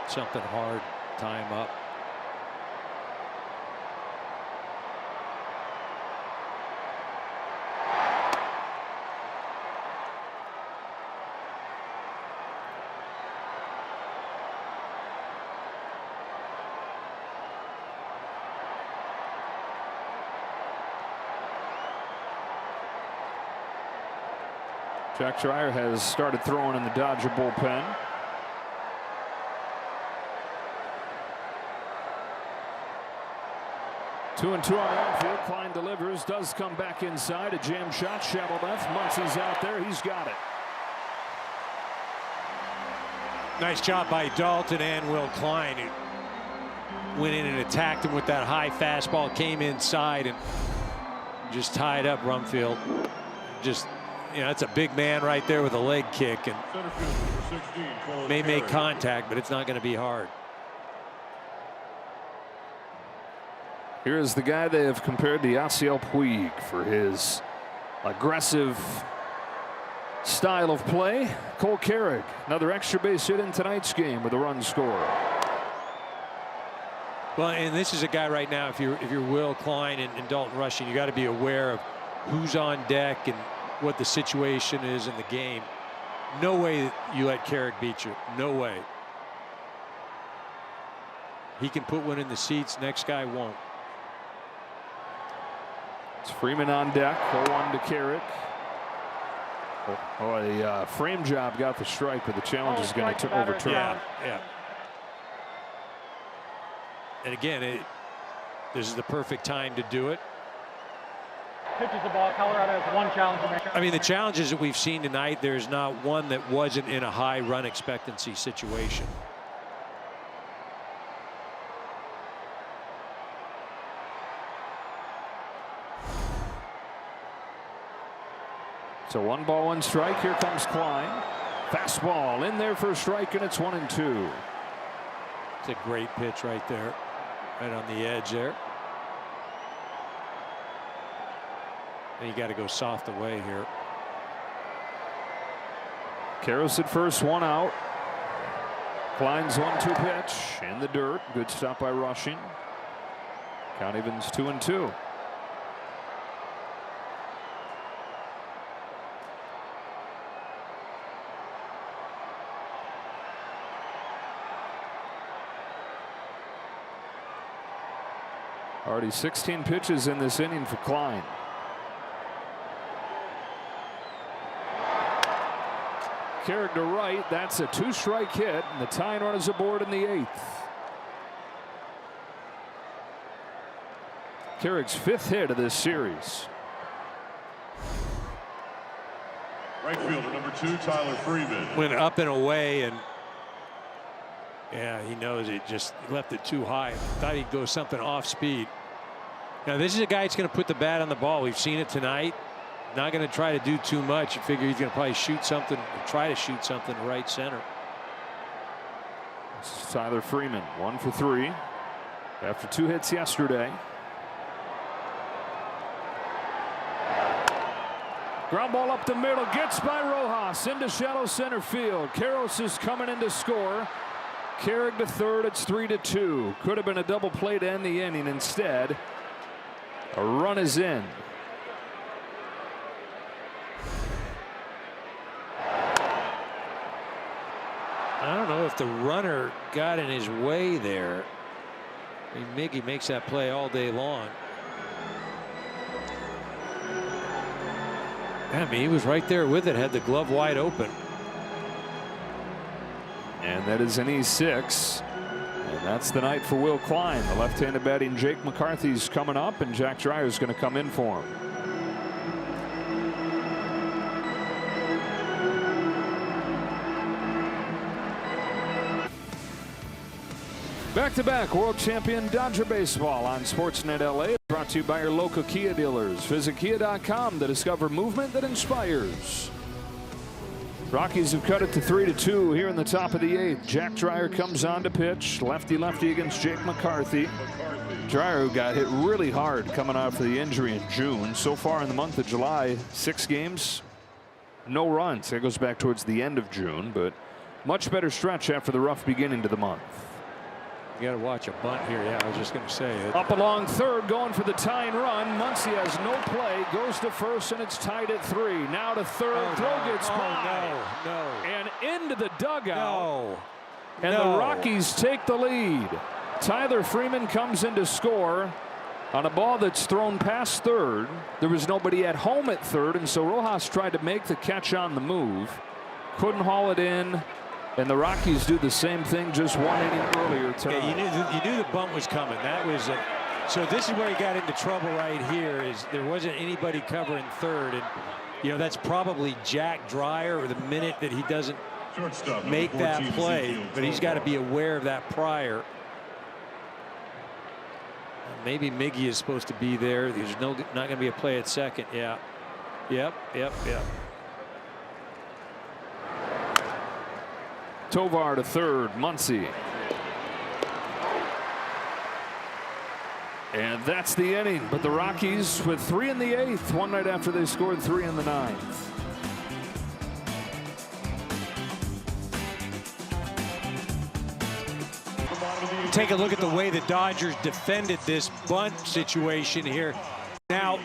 [SPEAKER 5] Something hard, tie him up.
[SPEAKER 4] Jack Schreier has started throwing in the Dodger bullpen. Two and two on the outfield. Klein delivers, does come back inside. A jam shot, shallow left. Muncie's out there. He's got it.
[SPEAKER 5] Nice job by Dalton and Will Klein, who went in and attacked him with that high fastball, came inside and just tied up Rumfield. Just, you know, that's a big man right there with a leg kick, and may make contact, but it's not going to be hard.
[SPEAKER 4] Here is the guy they have compared to Yasiel Puig for his aggressive style of play. Cole Carrick, another extra base hit in tonight's game with a run scored.
[SPEAKER 5] Well, and this is a guy right now, if you're Will Klein and Dalton Rushing, you got to be aware of who's on deck and what the situation is in the game. No way that you let Carrick beat you. No way. He can put one in the seats. Next guy won't.
[SPEAKER 4] It's Freeman on deck. 0-1 to Carrick. A frame job got the strike, but the challenge is going to overturn.
[SPEAKER 5] Yeah. And again, this is the perfect time to do it.
[SPEAKER 9] Pitches the ball. Colorado has one challenge.
[SPEAKER 5] I mean, the challenges that we've seen tonight, there's not one that wasn't in a high run expectancy situation.
[SPEAKER 4] So 1 ball, 1 strike. Here comes Klein. Fastball in there for a strike, and it's 1-2.
[SPEAKER 5] It's a great pitch right there, right on the edge there. And you got to go soft away here.
[SPEAKER 4] Karros at first, 1 out. Klein's 1-2 pitch in the dirt. Good stop by Rushing. Count evens 2-2. Already 16 pitches in this inning for Klein. Carrick to right. That's a 2-strike hit, and the tying run is aboard in the 8th. Carrick's 5th hit of this series.
[SPEAKER 6] Right fielder number 2, Tyler Freeman.
[SPEAKER 5] Went up and away, and yeah, he knows it. Just left it too high. Thought he'd go something off speed. Now this is a guy that's going to put the bat on the ball. We've seen it tonight. Not going to try to do too much. You figure he's going to probably shoot something, or try to shoot something to right center.
[SPEAKER 4] This is Tyler Freeman, 1 for 3 after 2 hits yesterday. Ground ball up the middle, gets by Rojas into shallow center field. Karros is coming in to score. Carrick to third. It's 3-2. Could have been a double play to end the inning. Instead, a run is in.
[SPEAKER 5] I don't know if the runner got in his way there. I mean, Miggy makes that play all day long. I mean, he was right there with it, had the glove wide open.
[SPEAKER 4] And that is an E6. And that's the night for Will Klein. The left-handed batting Jake McCarthy's coming up, and Jack Dreyer's going to come in for him. Back-to-back world champion Dodger baseball on Sportsnet LA. Brought to you by your local Kia dealers. Visit Kia.com to discover movement that inspires. Rockies have cut it to 3-2 here in the top of the 8th. Jack Dreyer comes on to pitch. Lefty-lefty against Jake McCarthy. Dreyer got hit really hard coming out for the injury in June. So far in the month of July, 6 games, no runs. That goes back towards the end of June, but much better stretch after the rough beginning to the month.
[SPEAKER 5] You got to watch a bunt here. Yeah, I was just going to say it.
[SPEAKER 4] Up along third, going for the tying run. Muncy has no play, goes to first, and it's tied at 3. Now to third, throw gets by.
[SPEAKER 5] No.
[SPEAKER 4] And into the dugout.
[SPEAKER 5] No.
[SPEAKER 4] And the Rockies take the lead. Tyler Freeman comes in to score on a ball that's thrown past third. There was nobody at home at third, and so Rojas tried to make the catch on the move. Couldn't haul it in. And the Rockies do the same thing just 1 inning earlier tonight.
[SPEAKER 5] Yeah, you knew the bunt was coming. That was so this is where he got into trouble right here. Is there wasn't anybody covering third, and that's probably Jack Dreyer, or the minute that he doesn't make that play, but he's got to be aware of that prior. Maybe Miggy is supposed to be there. There's not going to be a play at second. Yeah. Yep.
[SPEAKER 4] Tovar to third, Muncy. And that's the inning. But the Rockies with 3 in the 8th, one night after they scored 3 in the 9th.
[SPEAKER 5] Take a look at the way the Dodgers defended this bunt situation here. Now,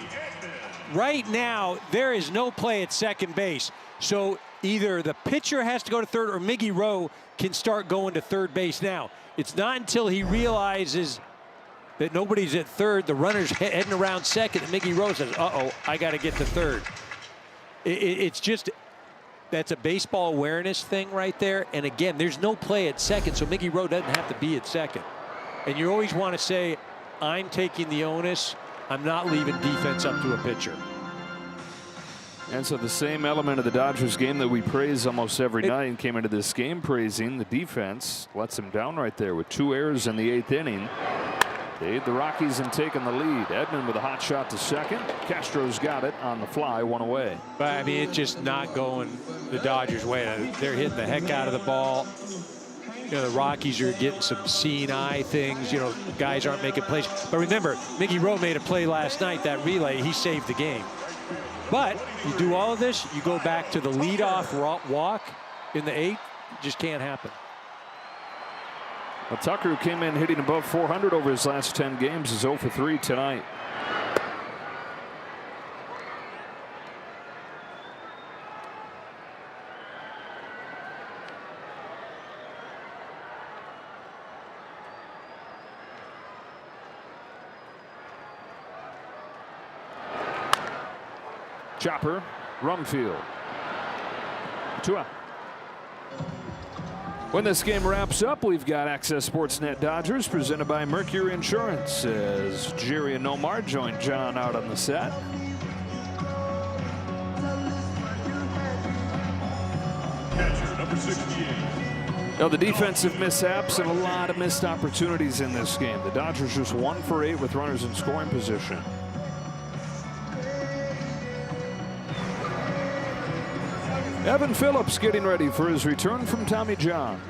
[SPEAKER 5] right now, there is no play at second base. So either the pitcher has to go to third, or Miggy Rowe can start going to third base. Now, it's not until he realizes that nobody's at third, the runner's heading around second, and Miggy Rowe says, uh-oh, I got to get to third. It's just, that's a baseball awareness thing right there. And again, there's no play at second, so Miggy Rowe doesn't have to be at second. And you always want to say, I'm taking the onus. I'm not leaving defense up to a pitcher.
[SPEAKER 4] And so the same element of the Dodgers game that we praise almost every night came into this game praising the defense. Lets him down right there with 2 errors in the 8th inning. They aid the Rockies in taking the lead. Edman with a hot shot to second. Castro's got it on the fly, 1 away.
[SPEAKER 5] But I mean, it's just not going the Dodgers' way. They're hitting the heck out of the ball. The Rockies are getting some seeing eye things. Guys aren't making plays. But remember, Miggy Rowe made a play last night. That relay, he saved the game. But you do all of this, you go back to the leadoff walk in the 8th. It just can't happen.
[SPEAKER 4] Well, Tucker, who came in hitting above 400 over his last 10 games, is 0 for 3 tonight. Chopper, Rumfield. 2 out. When this game wraps up, we've got Access Sportsnet Dodgers presented by Mercury Insurance as Jerry and Nomar join John out on the set.
[SPEAKER 6] Catcher, number 68.
[SPEAKER 4] Now, the defensive mishaps and a lot of missed opportunities in this game. The Dodgers just 1 for 8 with runners in scoring position. Evan Phillips getting ready for his return from Tommy John.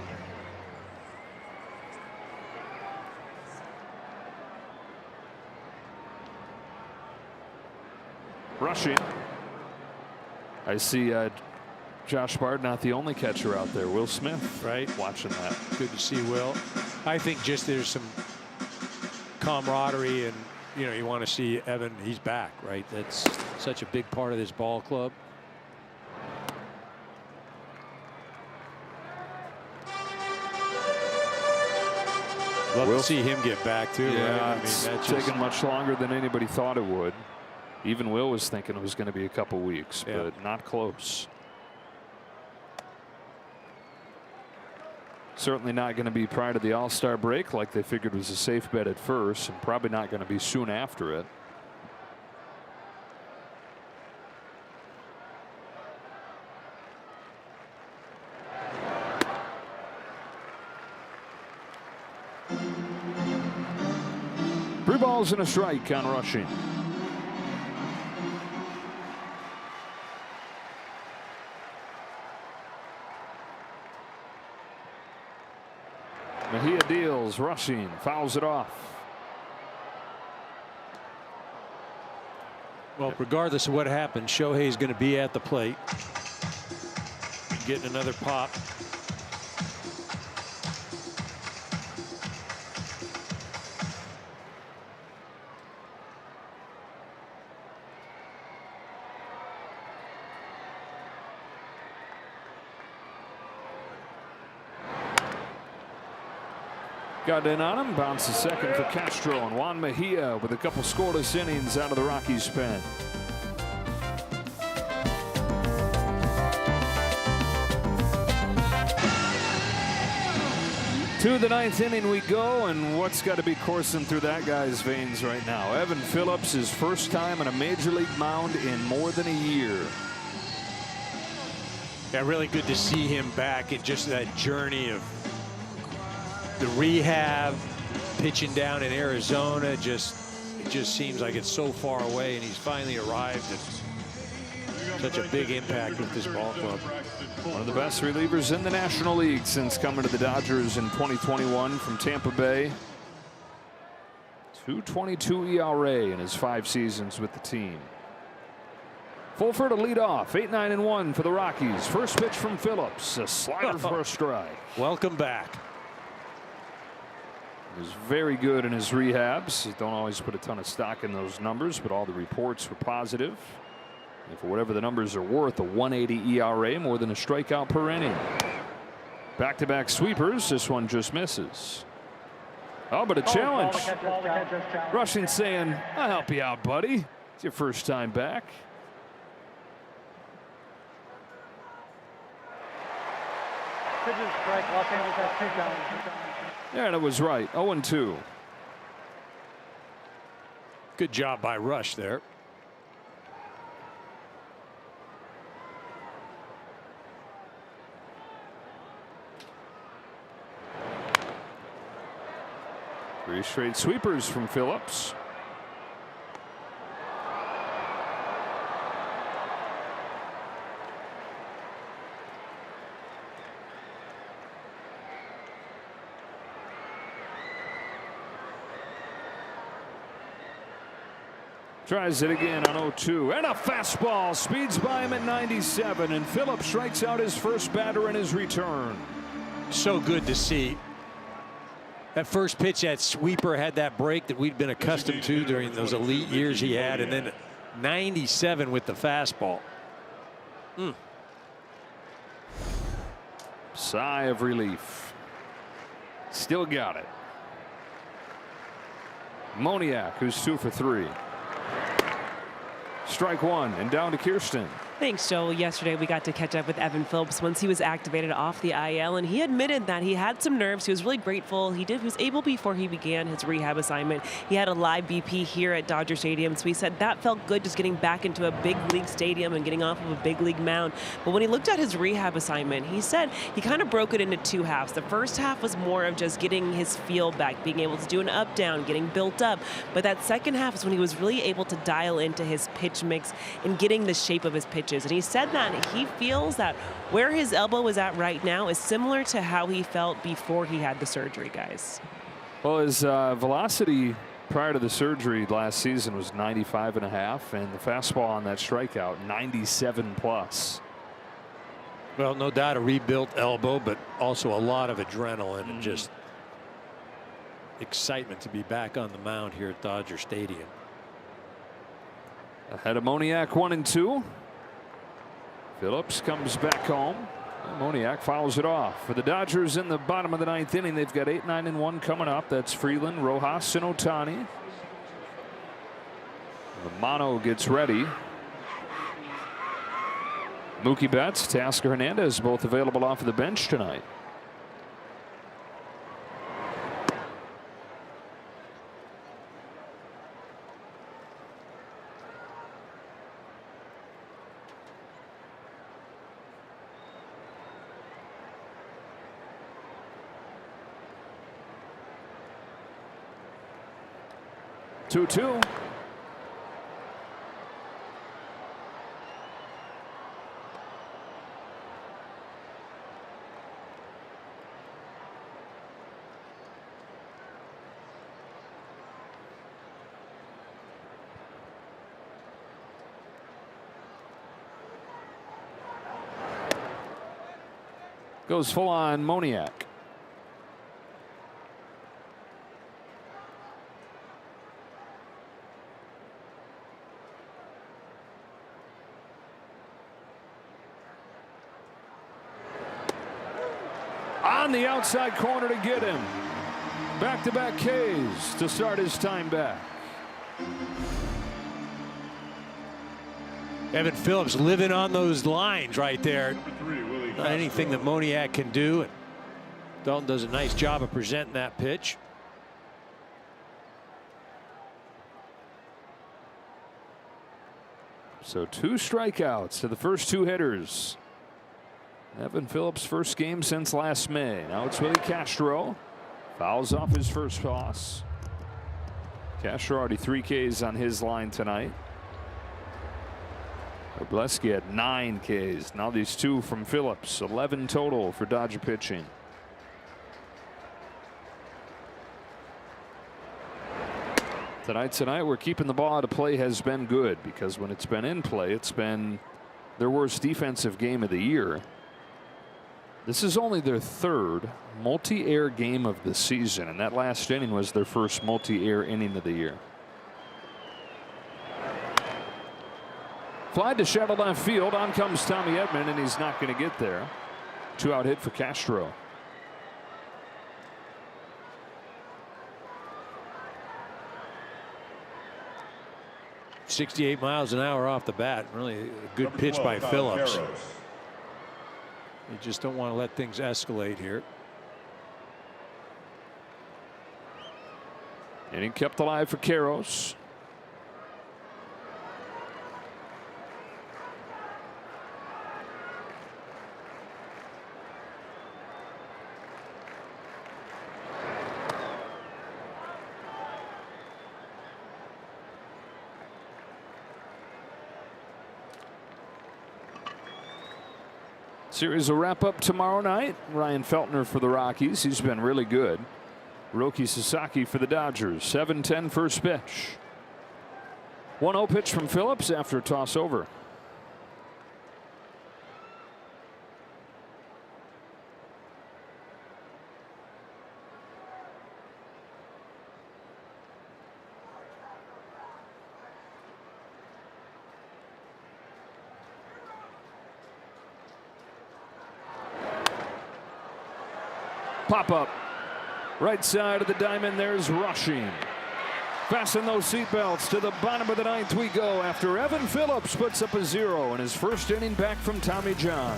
[SPEAKER 4] Rushing. I see Josh Bard, not the only catcher out there. Will Smith,
[SPEAKER 5] right?
[SPEAKER 4] Watching that.
[SPEAKER 5] Good to see Will. I think just there's some camaraderie, and you want to see Evan. He's back, right? That's such a big part of this ball club. Love to see him get back too.
[SPEAKER 4] Yeah,
[SPEAKER 5] right? I mean,
[SPEAKER 4] it's
[SPEAKER 5] that's
[SPEAKER 4] taken much longer than anybody thought it would. Even Will was thinking it was going to be a couple weeks, but not close. Certainly not going to be prior to the All-Star break like they figured was a safe bet at first, and probably not going to be soon after it. Three balls and a strike on Rushing. Mejia deals, Rushing fouls it off.
[SPEAKER 5] Well, regardless of what happens, Shohei's going to be at the plate. Getting another pop.
[SPEAKER 4] Got in on him, bounces second for Castro, and Juan Mejia with a couple scoreless innings out of the Rockies pen. To the ninth inning we go, and what's got to be coursing through that guy's veins right now? Evan Phillips, his first time on a major league mound in more than a year.
[SPEAKER 5] Yeah, really good to see him back in just that journey of the rehab, pitching down in Arizona. It just seems like it's so far away, and he's finally arrived at such a big impact with this ball club.
[SPEAKER 4] One of the best relievers in the National League since coming to the Dodgers in 2021 from Tampa Bay. 2.22 ERA in his 5 seasons with the team. Fulford to lead off. 8-9-1 for the Rockies. First pitch from Phillips. A slider for a strike.
[SPEAKER 5] Welcome back.
[SPEAKER 4] He was very good in his rehabs. Don't always put a ton of stock in those numbers, but all the reports were positive. And for whatever the numbers are worth, a 1.80 ERA, more than a strikeout per inning. Back-to-back sweepers. This one just misses. Oh, but a challenge. Rushing saying, "I'll help you out, buddy. It's your first time back."
[SPEAKER 9] Strike. Los Angeles has 2 down.
[SPEAKER 4] Yeah, and it was right. 0-2.
[SPEAKER 5] Good job by Rush there.
[SPEAKER 4] Three straight sweepers from Phillips. Tries it again on 0-2, and a fastball speeds by him at 97, and Phillips strikes out his first batter in his return.
[SPEAKER 5] So good to see. That first pitch, that sweeper had that break that we'd been accustomed to during those elite years he had, and then 97 with the fastball.
[SPEAKER 4] Sigh of relief. Still got it. Moniak, who's 2 for 3. Strike one, and down to Kirsten.
[SPEAKER 7] Thanks, Joe. Yesterday, we got to catch up with Evan Phillips once he was activated off the IL, and he admitted that he had some nerves. He was really grateful. He was able before he began his rehab assignment. He had a live BP here at Dodger Stadium, so he said that felt good, just getting back into a big league stadium and getting off of a big league mound. But when he looked at his rehab assignment, he said he kind of broke it into 2 halves. The first half was more of just getting his feel back, being able to do an up-down, getting built up. But that second half is when he was really able to dial into his pitch mix and getting the shape of his pitches. And he said that he feels that where his elbow is at right now is similar to how he felt before he had the surgery, guys.
[SPEAKER 4] Well, his velocity prior to the surgery last season was 95.5, and the fastball on that strikeout 97 plus.
[SPEAKER 5] Well, no doubt a rebuilt elbow, but also a lot of adrenaline and just excitement to be back on the mound here at Dodger Stadium.
[SPEAKER 4] Ahead of Moniak, 1-2. Phillips comes back home. Moniak fouls it off. For the Dodgers in the bottom of the 9th inning, they've got 8-9-1 coming up. That's Freeland, Rojas, and Ohtani. Romano gets ready. Mookie Betts, Tasker Hernandez, both available off of the bench tonight. 2-2. Goes full on Moniak. On the outside corner to get him. Back-to-back Ks to start his time back.
[SPEAKER 5] Evan Phillips living on those lines right there. Not anything that Moniak can do. And Dalton does a nice job of presenting that pitch.
[SPEAKER 4] So 2 strikeouts to the first 2 hitters. Evan Phillips' first game since last May. Now it's Willie Castro. Fouls off his first toss. Castro already 3 Ks on his line tonight. Obleski had 9 Ks. Now these 2 from Phillips. 11 total for Dodger pitching. Tonight we're keeping the ball out of play has been good, because when it's been in play, it's been their worst defensive game of the year. This is only their 3rd multi-air game of the season, and that last inning was their first multi-air inning of the year. Fly to shallow left field. On comes Tommy Edman, and he's not going to get there. 2-out hit for Castro.
[SPEAKER 5] .68 miles an hour off the bat. Really a good pitch by Phillips. You just don't want to let things escalate here.
[SPEAKER 4] And he kept alive for Karros. Series will wrap up tomorrow night. Ryan Feltner for the Rockies. He's been really good. Roki Sasaki for the Dodgers. 7-10 first pitch. 1-0 pitch from Phillips after a toss over. Pop up. Right side of the diamond. There's Rushing. Fasten those seatbelts. To the bottom of the 9th we go after Evan Phillips puts up a 0 in his first inning back from Tommy John.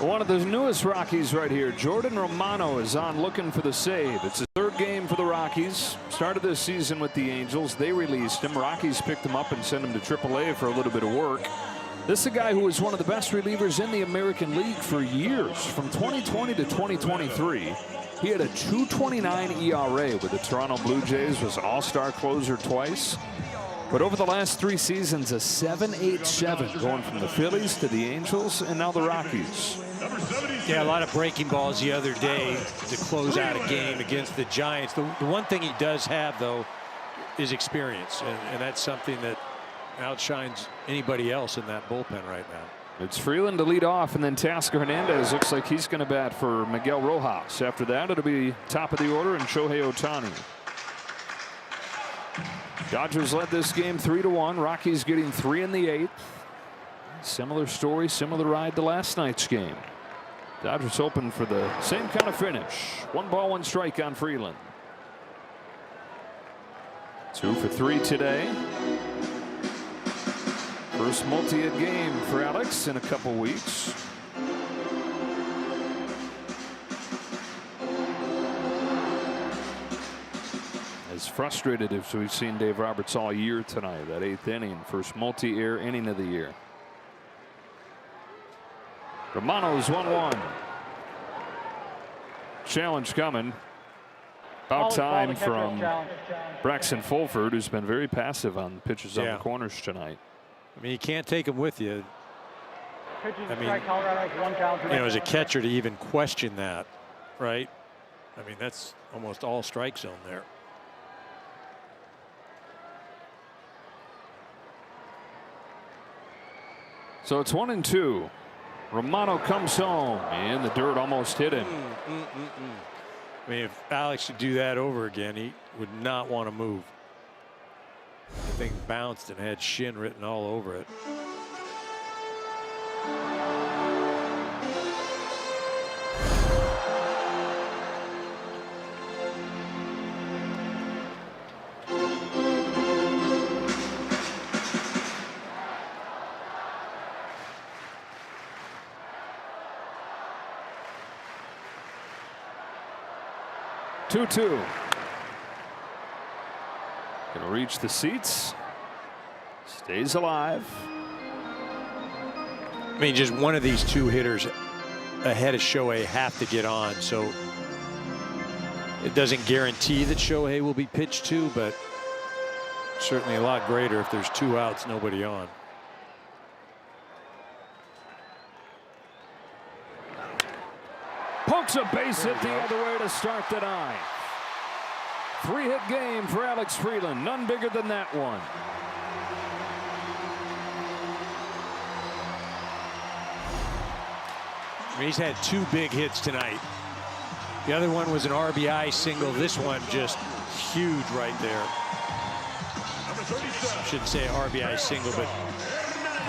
[SPEAKER 4] One of the newest Rockies right here. Jordan Romano is on looking for the save. It's his 3rd game for the Rockies. Started this season with the Angels. They released him. Rockies picked him up and sent him to AAA for a little bit of work. This is a guy who was one of the best relievers in the American League for years. From 2020 to 2023, he had a 2.29 ERA with the Toronto Blue Jays. Was an all-star closer twice. But over the last 3 seasons, a 7.87 going from the Phillies to the Angels and now the Rockies.
[SPEAKER 5] Yeah, a lot of breaking balls the other day to close out a game against the Giants. The one thing he does have, though, is experience, and that's something that outshines anybody else in that bullpen right now.
[SPEAKER 4] It's Freeland to lead off, and then Tasker Hernandez looks like he's going to bat for Miguel Rojas. After that, it'll be top of the order and Shohei Ohtani. Dodgers led this game 3-1. Rockies getting 3 in the 8th. Similar story, similar ride to last night's game. Dodgers hoping for the same kind of finish. 1 ball, 1 strike on Freeland. 2 for 3 today. First multi-hit game for Alex in a couple weeks. As frustrated as we've seen Dave Roberts all year tonight. That 8th inning, first multi-air inning of the year. Romano's 1-1. challenge coming. About time from Braxton Fulford, who's been very passive on pitches on the corners tonight.
[SPEAKER 5] I mean, you can't take him with you.
[SPEAKER 9] I mean,
[SPEAKER 5] as a catcher to even question that, right? I mean, that's almost all strike zone there.
[SPEAKER 4] So it's 1-2. Romano comes home, and the dirt almost hit him.
[SPEAKER 5] I mean, if Alex should do that over again, he would not want to move. The thing bounced and had shin written all over it.
[SPEAKER 4] Two. Gonna reach the seats. Stays alive.
[SPEAKER 5] I mean, just one of these two hitters ahead of Shohei have to get on. So it doesn't guarantee that Shohei will be pitched to, but certainly a lot greater if there's 2 outs, nobody on.
[SPEAKER 4] Pokes a base hit the other way to start the 9th. 3-hit game for Alex Freeland. None bigger than that one.
[SPEAKER 5] I mean, he's had 2 big hits tonight. The other one was an RBI single. This one just huge right there. Shouldn't say RBI single, but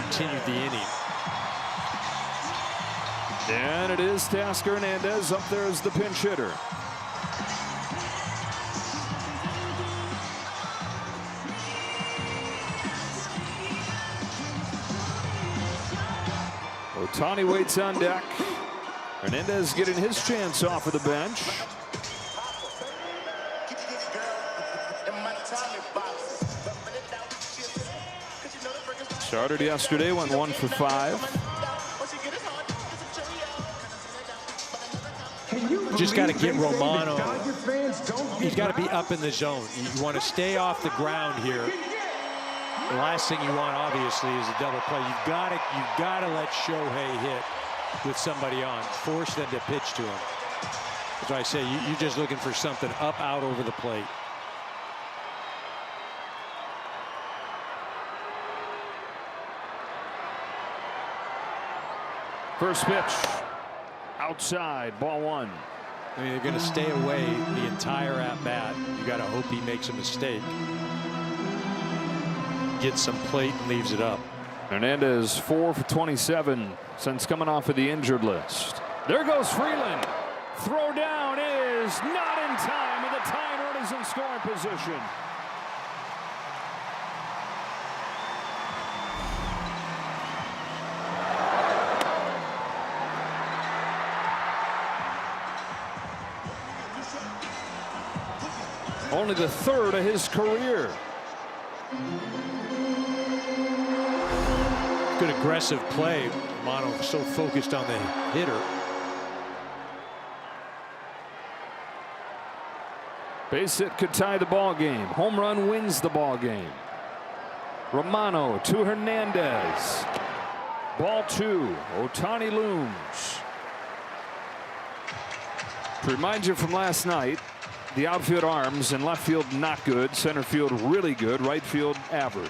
[SPEAKER 5] continued the inning.
[SPEAKER 4] And it is Teoscar Hernandez up there as the pinch hitter. Ohtani waits on deck. Hernandez getting his chance off of the bench. Started yesterday, went 1 for 5.
[SPEAKER 5] Just got to get Romano. He's got to be up in the zone. You want to stay off the ground here. The last thing you want, obviously, is a double play. You've got to let Shohei hit with somebody on. Force them to pitch to him. That's why I say you're just looking for something up, out, over the plate.
[SPEAKER 4] First pitch. Outside, ball 1.
[SPEAKER 5] I mean, they're going to stay away the entire at-bat. You got to hope he makes a mistake. Gets some plate and leaves it up.
[SPEAKER 4] Hernandez 4 for 27 since coming off of the injured list. There goes Freeland. Throw down is not in time, and the tying run is in scoring position. Only the 3rd of his career.
[SPEAKER 5] Good aggressive play. Romano so focused on the hitter.
[SPEAKER 4] Base hit could tie the ball game. Home run wins the ball game. Romano to Hernandez. Ball 2. Ohtani looms. To remind you from last night, the outfield arms in left field not good, center field really good, right field average.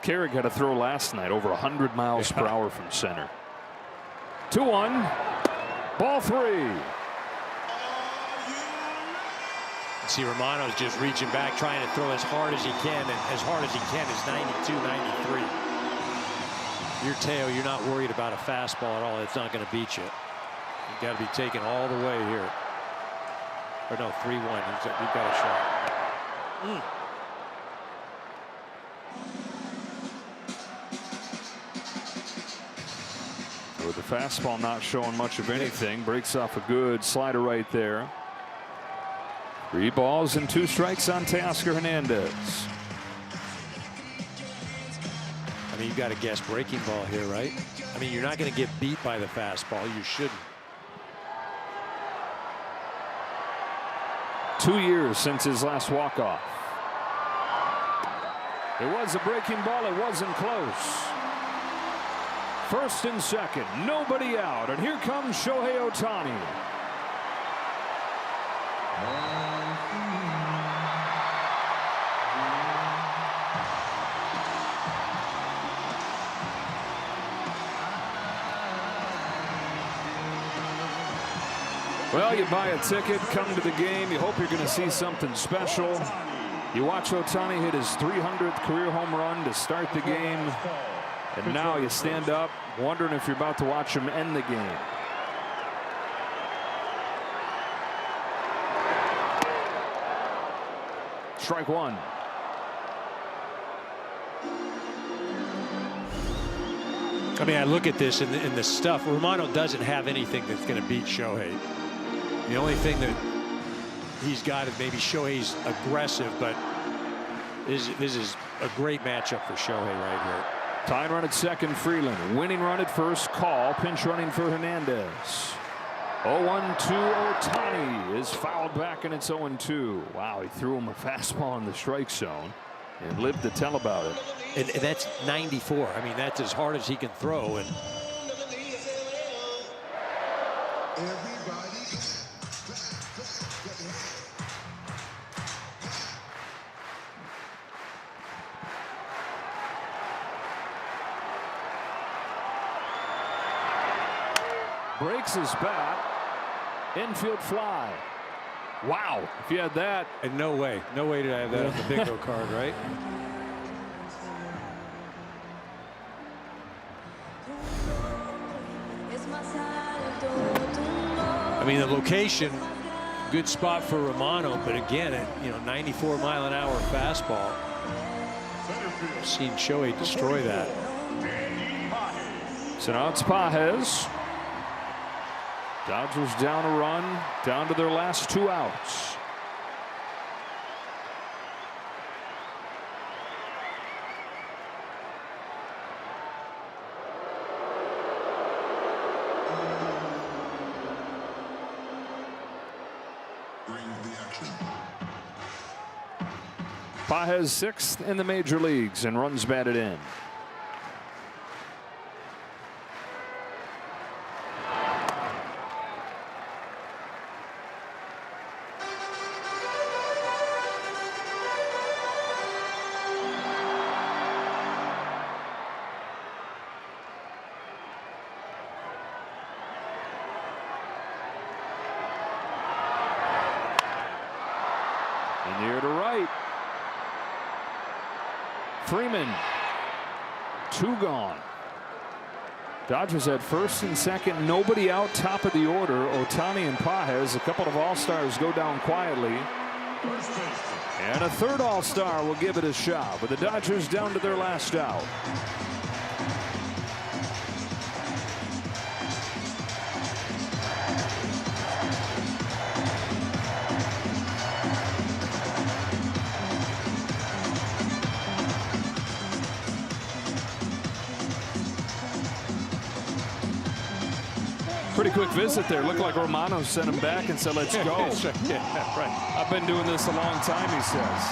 [SPEAKER 4] Carrick had a throw last night over 100 miles per hour from center. 2-1. Ball 3.
[SPEAKER 5] See, Romano's just reaching back, trying to throw as hard as he can, and as hard as he can is 92, 93. Your Teo, you're not worried about a fastball at all. It's not going to beat you. You've got to be taken all the way here. Or no, 3-1. You've got a shot.
[SPEAKER 4] With the fastball not showing much of anything, breaks off a good slider right there. 3 balls and 2 strikes on Teoscar Hernandez.
[SPEAKER 5] I mean, you got to guess breaking ball here, right? I mean, you're not going to get beat by the fastball. You shouldn't.
[SPEAKER 4] 2 years since his last walk-off. It was a breaking ball. It wasn't close. First and second, nobody out, and here comes Shohei Ohtani. Well, you buy a ticket, come to the game, you hope you're going to see something special. You watch Ohtani hit his 300th career home run to start the game, and now you stand up wondering if you're about to watch him end the game. Strike one.
[SPEAKER 5] I mean, I look at this and the stuff. Romano doesn't have anything that's going to beat Shohei. The only thing that he's got is maybe Shohei's aggressive, but this is a great matchup for Shohei right here.
[SPEAKER 4] Tying run at second, Freeland. Winning run at first, Call. Pinch running for Hernandez. 0-1-2. Ohtani is fouled back, and it's 0-2. Wow, he threw him a fastball in the strike zone and lived to tell about it.
[SPEAKER 5] And that's 94. I mean, that's as hard as he can throw. And
[SPEAKER 4] breaks his bat. Infield fly. Wow, if you had that.
[SPEAKER 5] And no way did I have that on the bingo card, right? I mean, the location, good spot for Romano, but again, at 94-mile-an-hour fastball. I've seen Shohei destroy that.
[SPEAKER 4] So now it's Pages. Dodgers down a run, down to their last 2 outs. Pages 6th in the major leagues and runs batted in. In the air to right. Freeman, 2 gone. Dodgers at first and second, nobody out, top of the order. Ohtani and Pages, a couple of all-stars go down quietly. And a third all-star will give it a shot with the Dodgers down to their last out. Pretty quick visit there. Looked like Romano sent him back and said, let's go.
[SPEAKER 5] Yeah, right.
[SPEAKER 4] I've been doing this a long time, he says.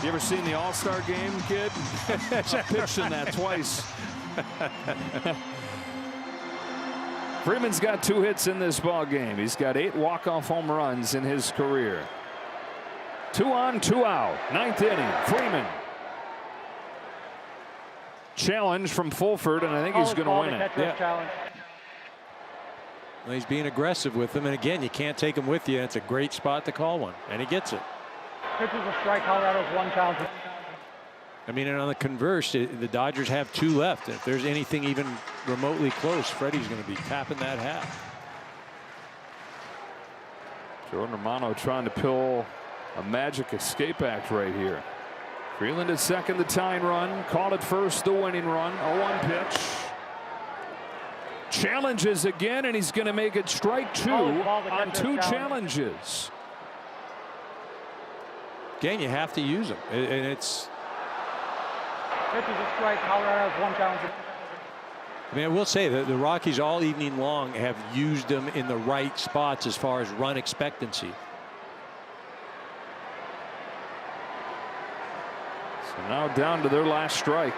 [SPEAKER 4] You ever seen the All-Star game, kid? I pitched in that twice. Freeman's got 2 hits in this ball game. He's got 8 walk-off home runs in his career. 2 on, 2 out. 9th inning. Freeman. Challenge from Fulford, and I think he's going to win it.
[SPEAKER 9] Challenge.
[SPEAKER 5] Well, he's being aggressive with him, and again, you can't take him with you. It's a great spot to call one, and he gets it.
[SPEAKER 9] Pitches a strike. Colorado's 1 challenge.
[SPEAKER 5] I mean, and on the converse, the Dodgers have 2 left. And if there's anything even remotely close, Freddie's going to be tapping that hat.
[SPEAKER 4] Jordan Romano trying to pull a magic escape act right here. Freeland at second, the tying run. Called at first, the winning run. 0-1 pitch. Challenges again, and he's going to make it strike 2 on 2 challenges.
[SPEAKER 5] Again, you have to use them, and it's
[SPEAKER 9] Pitch is a strike. Colorado has 1 challenge.
[SPEAKER 5] I mean, I will say that the Rockies all evening long have used them in the right spots as far as run expectancy.
[SPEAKER 4] So now down to their last strike.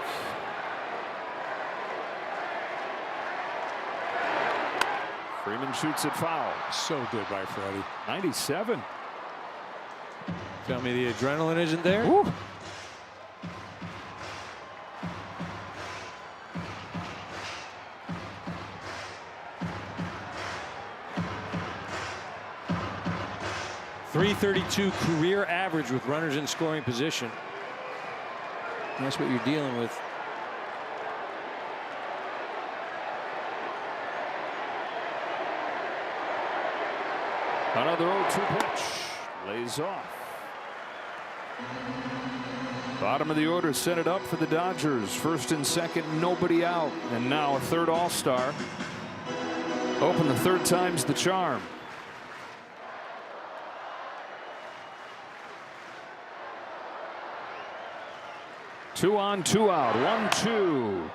[SPEAKER 4] Freeman shoots it foul.
[SPEAKER 5] So good by Freddie.
[SPEAKER 4] 97.
[SPEAKER 5] Tell me the adrenaline isn't there.
[SPEAKER 4] Woo.
[SPEAKER 5] .332 career average with runners in scoring position. And that's what you're dealing with.
[SPEAKER 4] Another 0-2 pitch. Lays off. Bottom of the order set it up for the Dodgers. First and second, nobody out. And now a third All-Star. Open the third time's the charm. Two on, two out. 1-2.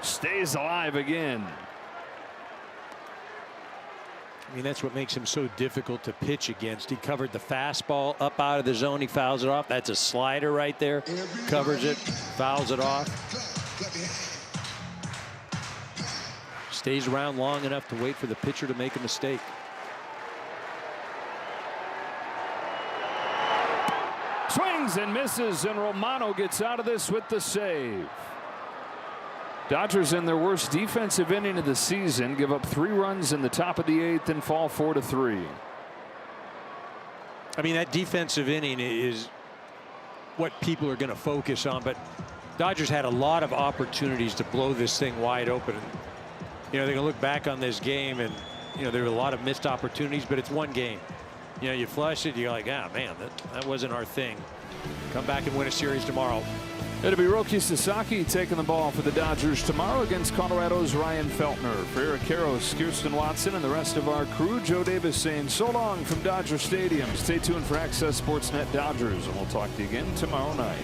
[SPEAKER 4] Stays alive again.
[SPEAKER 5] I mean, that's what makes him so difficult to pitch against. He covered the fastball up out of the zone. He fouls it off. That's a slider right there. Covers it, fouls it off. Stays around long enough to wait for the pitcher to make a mistake.
[SPEAKER 4] Swings and misses, and Romano gets out of this with the save. Dodgers in their worst defensive inning of the season give up 3 runs in the top of the 8th and fall 4-3.
[SPEAKER 5] I mean, that defensive inning is what people are going to focus on, but Dodgers had a lot of opportunities to blow this thing wide open. You know, they're going to look back on this game and, you know, there were a lot of missed opportunities, but it's one game. You know, you flush it, you're like, ah, man, that wasn't our thing. Come back and win a series tomorrow.
[SPEAKER 4] It'll be Roki Sasaki taking the ball for the Dodgers tomorrow against Colorado's Ryan Feltner. For Eric Karros, Kirsten Watson, and the rest of our crew, Joe Davis saying so long from Dodger Stadium. Stay tuned for Access Sportsnet Dodgers, and we'll talk to you again tomorrow night.